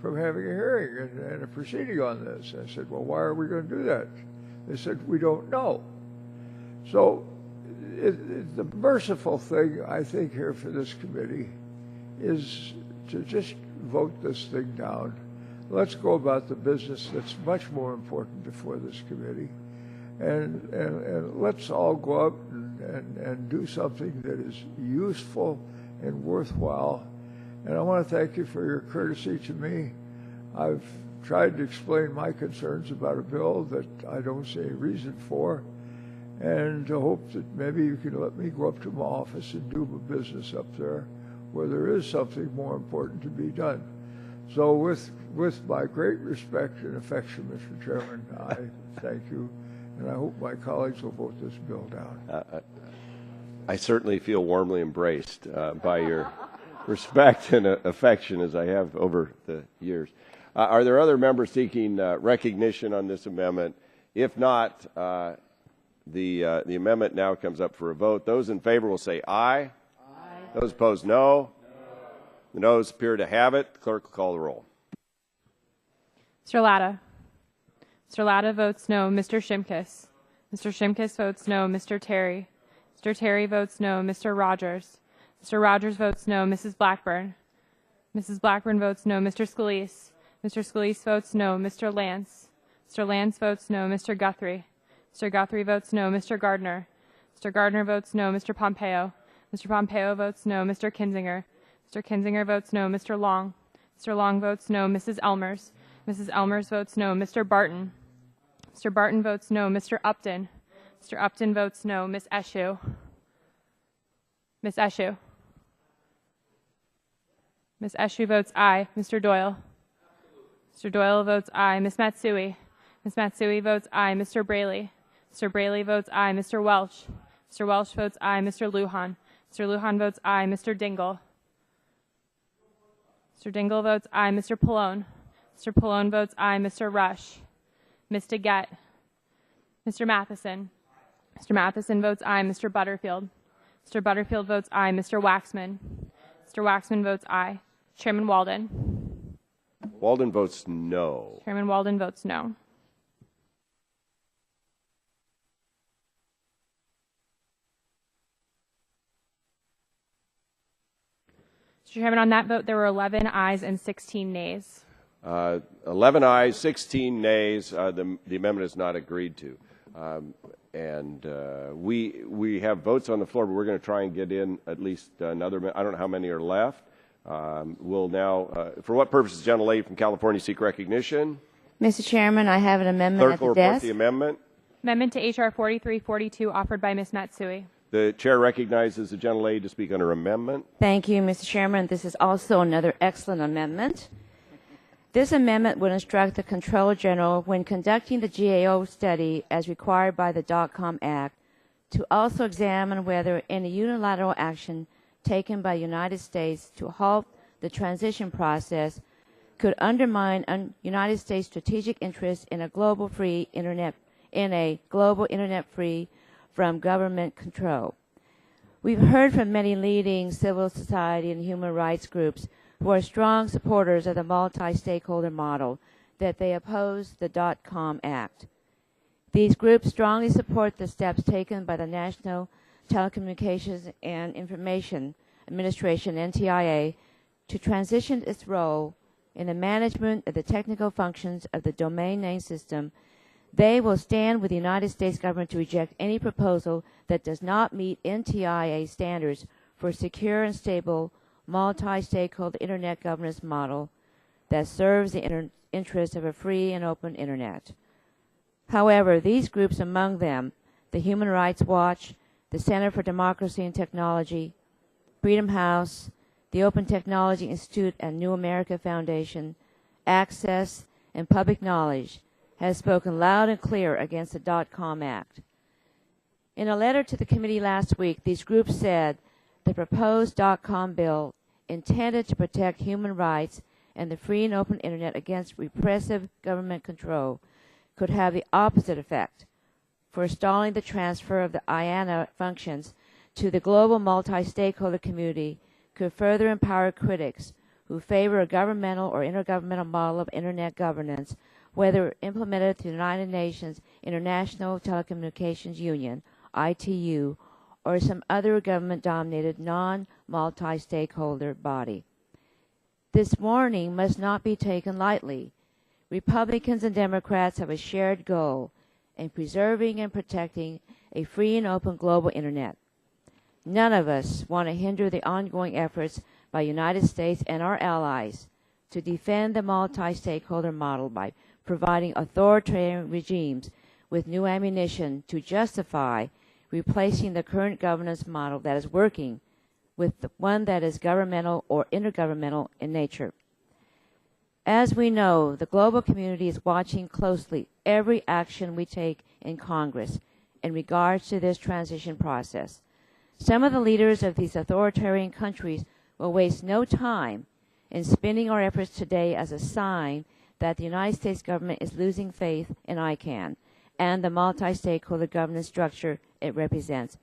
from having a hearing and a proceeding on this. I said, well, why are we going to do that? They said, we don't know. So the merciful thing, I think, here for this committee is to just vote this thing down. Let's go about the business that's much more important before this committee. and let's all go out and do something that is useful and worthwhile. And I want to thank you for your courtesy to me. I've tried to explain my concerns about a bill that I don't see any reason for, and to hope that maybe you can let me go up to my office and do my business up there where there is something more important to be done. So with my great respect and affection, Mr. Chairman, I thank you, and I hope my colleagues will vote this bill down. I certainly feel warmly embraced by your respect and affection, as I have over the years. Are there other members seeking recognition on this amendment? If not, the amendment now comes up for a vote. Those in favor will say aye. Aye. Those opposed, no. The noes appear to have it. The clerk will call the roll. Mr. Latta. Mr. Latta votes no. Mr. Shimkus. Mr. Shimkus votes no. Mr. Terry. Mr. Terry votes no. Mr. Rogers. Mr. Rogers votes no. Mrs. Blackburn. Mrs. Blackburn votes no. Mr. Scalise. Mr. Scalise votes no. Mr. Lance. Mr. Lance votes no. Mr. Guthrie. Mr. Guthrie votes no. Mr. Gardner. Mr. Gardner votes no. Mr. Pompeo. Mr. Pompeo votes no. Mr. Kinzinger. Mr. Kinzinger votes no. Mr. Long. Mr. Long votes no. Mrs. Elmers. Mrs. Elmers votes no. Mr. Barton. Mr. Barton votes no. Mr. Upton. Mr. Upton votes no. Miss Eshoo. Miss Eshoo. Miss Eshoo votes aye. Mr. Doyle. Mr. Doyle votes aye. Miss Matsui. Miss Matsui votes aye. Mr. Braley. Mr. Braley votes aye. Mr. Welch. Mr. Welch votes aye. Mr. Lujan. Mr. Lujan votes aye. Mr. Dingle. Mr. Dingle votes aye. Mr. Pallone. Mr. Pallone votes aye. Mr. Rush. Ms. DeGette. Mr. Matheson. Mr. Matheson votes aye. Mr. Butterfield. Mr. Butterfield votes aye. Mr. Waxman. Mr. Waxman votes aye. Chairman Walden. Walden votes no. Chairman Walden votes no. Mr. Chairman, on that vote, there were 11 ayes and 16 nays. 11 ayes, 16 nays. The amendment is not agreed to. We have votes on the floor, but we're going to try and get in at least another. I don't know how many are left. We'll now, for what purpose does the gentlelady from California seek recognition? Mr. Chairman, I have an amendment Clerk at the will report desk. the amendment. Amendment to H.R. 4342 offered by Ms. Matsui. The chair recognizes the gentlelady to speak on her amendment. Thank you, Mr. Chairman. This is also another excellent amendment. This amendment would instruct the Comptroller General, when conducting the GAO study as required by the DOTCOM Act, to also examine whether any unilateral action taken by the United States to halt the transition process could undermine United States strategic interests in a global internet free from government control. We've heard from many leading civil society and human rights groups who are strong supporters of the multi-stakeholder model that they oppose the DOTCOM Act. These groups strongly support the steps taken by the National Telecommunications and Information Administration, NTIA, to transition its role in the management of the technical functions of the domain name system. They will stand with the United States government to reject any proposal that does not meet NTIA standards for secure and stable multi-stakeholder Internet governance model that serves the interests of a free and open Internet. However, these groups, among them the Human Rights Watch, the Center for Democracy and Technology, Freedom House, the Open Technology Institute and New America Foundation, Access, and Public Knowledge, has spoken loud and clear against the DOTCOM Act. In a letter to the committee last week, these groups said the proposed DOTCOM bill, intended to protect human rights and the free and open Internet against repressive government control, could have the opposite effect, forestalling the transfer of the IANA functions to the global multi-stakeholder community, could further empower critics who favor a governmental or intergovernmental model of Internet governance, whether implemented through the United Nations International Telecommunications Union, ITU, or some other government-dominated non-multi-stakeholder body. This warning must not be taken lightly. Republicans and Democrats have a shared goal, in preserving and protecting a free and open global internet. None of us want to hinder the ongoing efforts by the United States and our allies to defend the multi-stakeholder model by providing authoritarian regimes with new ammunition to justify replacing the current governance model that is working with the one that is governmental or intergovernmental in nature. As we know, the global community is watching closely every action we take in Congress in regards to this transition process. Some of the leaders of these authoritarian countries will waste no time in spinning our efforts today as a sign that the United States government is losing faith in ICANN and the multi-stakeholder governance structure it represents.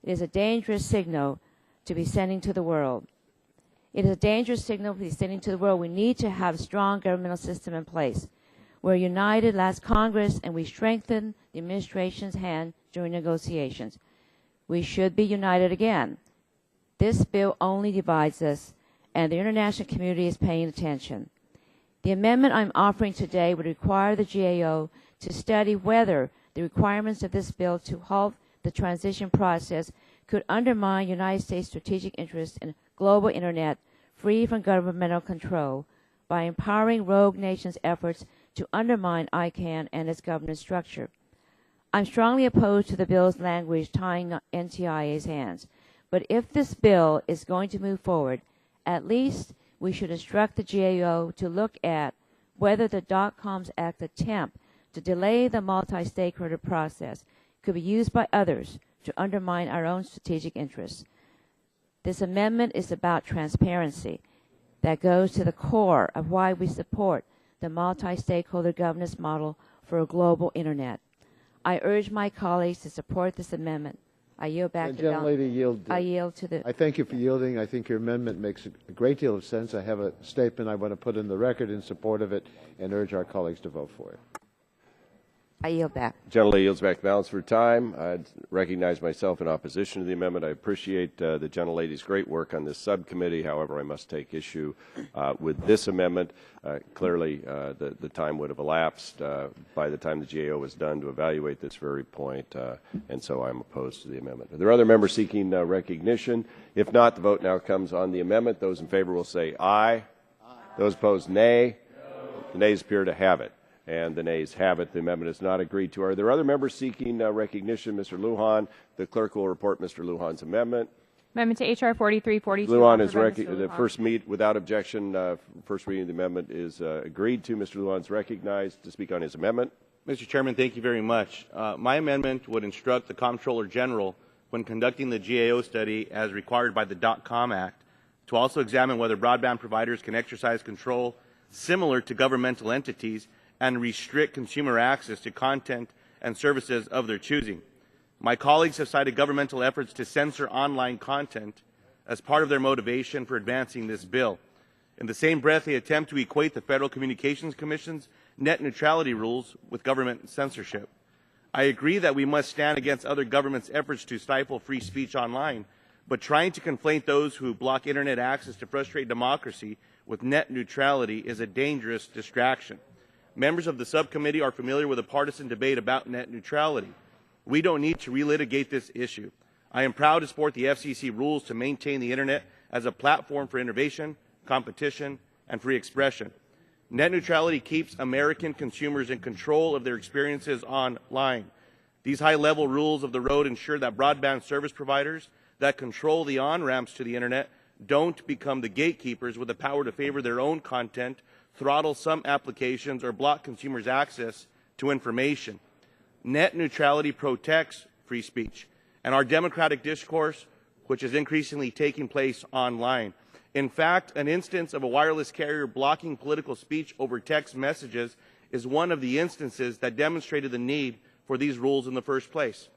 It is a dangerous signal to be sending to the world. It is a dangerous signal to be sending to the world. We need to have a strong governmental system in place. We're united last Congress, and we strengthened the administration's hand during negotiations. We should be united again. This bill only divides us, and the international community is paying attention. The amendment I'm offering today would require the GAO to study whether the requirements of this bill to halt the transition process could undermine United States strategic interests in a global internet free from governmental control by empowering rogue nations' efforts to undermine ICANN and its governance structure. I'm strongly opposed to the bill's language tying NTIA's hands, but if this bill is going to move forward, at least we should instruct the GAO to look at whether the DOTCOM Act attempt to delay the multi-stakeholder process could be used by others to undermine our own strategic interests. This amendment is about transparency that goes to the core of why we support the multi-stakeholder governance model for a global internet. I urge my colleagues to support this amendment. I yield back to Don. I yield to the. I thank you for yielding. I think your amendment makes a great deal of sense. I have a statement I want to put in the record in support of it and urge our colleagues to vote for it. I yield back. Gentlelady yields back the balance for time. I recognize myself in opposition to the amendment. I appreciate the gentlelady's great work on this subcommittee. However, I must take issue with this amendment. Clearly, the time would have elapsed by the time the GAO was done to evaluate this very point, and so I'm opposed to the amendment. Are there other members seeking recognition? If not, the vote now comes on the amendment. Those in favor will say aye. Those opposed, nay. No. The nays appear to have it. And the nays have it. The amendment is not agreed to. Are there other members seeking recognition? Mr. Lujan, the clerk will report Mr. Lujan's amendment. Amendment to H.R. 4342. Lujan is the first meet without objection. First reading of the amendment is agreed to. Mr. Lujan is recognized to speak on his amendment. Mr. Chairman, thank you very much. My amendment would instruct the Comptroller General, when conducting the GAO study as required by the DOTCOM Act, to also examine whether broadband providers can exercise control similar to governmental entities and restrict consumer access to content and services of their choosing. My colleagues have cited governmental efforts to censor online content as part of their motivation for advancing this bill. In the same breath, they attempt to equate the Federal Communications Commission's net neutrality rules with government censorship. I agree that we must stand against other governments' efforts to stifle free speech online, but trying to conflate those who block internet access to frustrate democracy with net neutrality is a dangerous distraction. Members of the subcommittee are familiar with a partisan debate about net neutrality. We don't need to relitigate this issue. I am proud to support the FCC rules to maintain the internet as a platform for innovation, competition, and free expression. Net neutrality keeps American consumers in control of their experiences online. These high-level rules of the road ensure that broadband service providers that control the on-ramps to the internet don't become the gatekeepers with the power to favor their own content, throttle some applications, or block consumers' access to information. Net neutrality protects free speech and our democratic discourse, which is increasingly taking place online. In fact, an instance of a wireless carrier blocking political speech over text messages is one of the instances that demonstrated the need for these rules in the first place.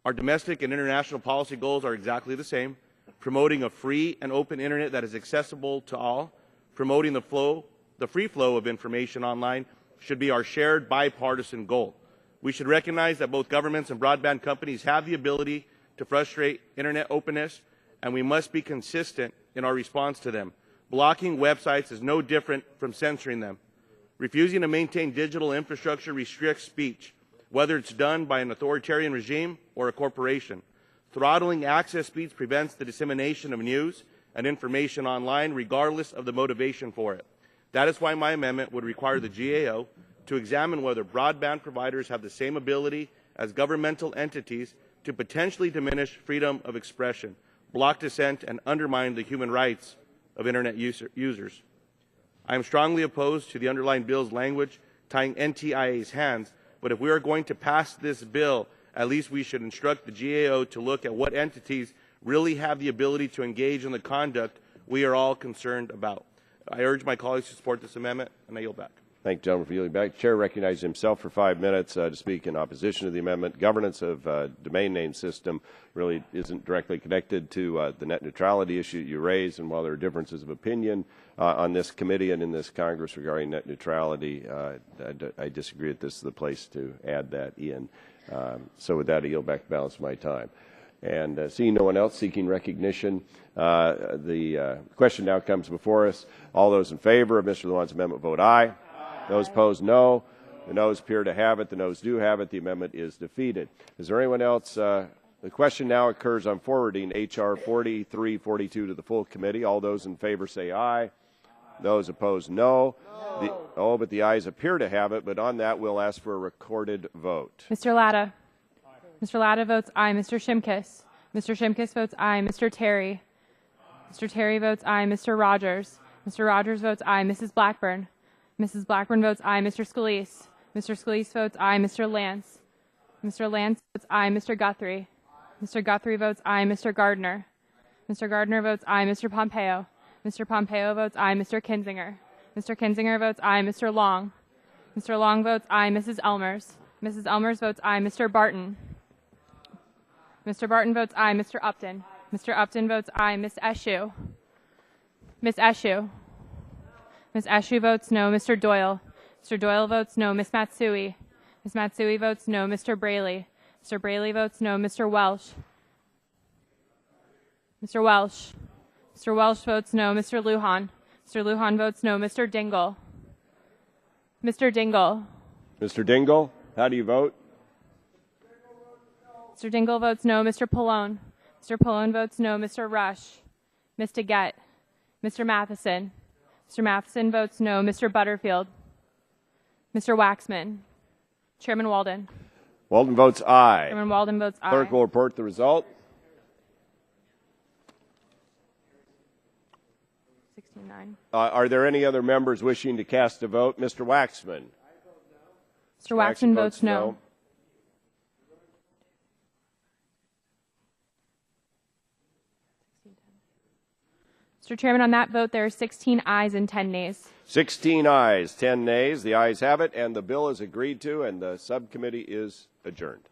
Our domestic and international policy goals are exactly the same: promoting a free and open internet that is accessible to all, promoting the free flow of information online should be our shared bipartisan goal. We should recognize that both governments and broadband companies have the ability to frustrate internet openness, and we must be consistent in our response to them. Blocking websites is no different from censoring them. Refusing to maintain digital infrastructure restricts speech. whether it's done by an authoritarian regime or a corporation. Throttling access speeds prevents the dissemination of news and information online, regardless of the motivation for it. That is why my amendment would require the GAO to examine whether broadband providers have the same ability as governmental entities to potentially diminish freedom of expression, block dissent, and undermine the human rights of Internet users. I am strongly opposed to the underlying bill's language tying NTIA's hands, but if we are going to pass this bill, at least we should instruct the GAO to look at what entities really have the ability to engage in the conduct we are all concerned about. I urge my colleagues to support this amendment, and I yield back. Thank you, gentleman, for yielding back. The chair recognizes himself for 5 minutes to speak in opposition to the amendment. Governance of domain name system really isn't directly connected to the net neutrality issue you raised, and while there are differences of opinion on this committee and in this Congress regarding net neutrality, I disagree that this is the place to add that in. So with that, I yield back the balance of my time. And seeing no one else seeking recognition, the question now comes before us. All those in favor of Mr. Lujan's amendment vote aye. Those opposed, no. The noes appear to have it. The noes do have it. The amendment is defeated. Is there anyone else? The question now occurs on forwarding H.R. 4342 to the full committee. All those in favor say aye. Those opposed, no. But the ayes appear to have it. But on that, we'll ask for a recorded vote. Mr. Latta. Mr. Latta votes aye. Mr. Shimkus. Mr. Shimkus votes aye. Mr. Terry. Mr. Terry votes aye. Mr. Rogers. Mr. Rogers votes aye. Mrs. Blackburn. Mrs. Blackburn votes aye. Mr. Scalise. Mr. Scalise votes aye. Mr. Lance. Mr. Lance votes aye. Mr. Guthrie. Mr. Guthrie votes aye. Mr. Gardner. Mr. Gardner votes aye. Mr. Pompeo. Mr. Pompeo votes aye. Mr. Kinzinger. Mr. Kinzinger votes aye. Mr. Long. Mr. Long votes aye. Mrs. Elmers. Mrs. Elmers votes aye. Mr. Barton. Mr. Barton votes aye. Mr. Upton. Mr. Upton votes aye. Miss Eshoo. Miss Eshoo. Miss Eshoo votes no. Mr. Doyle. Mr. Doyle votes no. Miss Matsui. Miss Matsui votes no. Mr. Braley. Mr. Braley votes no. Mr. Welsh. Mr. Welsh. Mr. Welsh votes no. Mr. Lujan. Mr. Lujan votes no. Mr. Dingle. Mr. Dingle. Mr. Dingle, how do you vote? Mr. Dingle votes no. Mr. Pallone. Mr. Pallone votes no. Mr. Rush. Ms. DeGette. Mr. Matheson. Mr. Matheson votes no. Mr. Butterfield. Mr. Waxman. Chairman Walden. Walden votes aye. Chairman Walden votes aye. Clerk will report the result. 16-9. Are there any other members wishing to cast a vote? Mr. Waxman. Mr. Waxman votes no. Mr. Chairman, on that vote, there are 16 ayes and 10 nays. 16 ayes, 10 nays. The ayes have it, and the bill is agreed to, and the subcommittee is adjourned.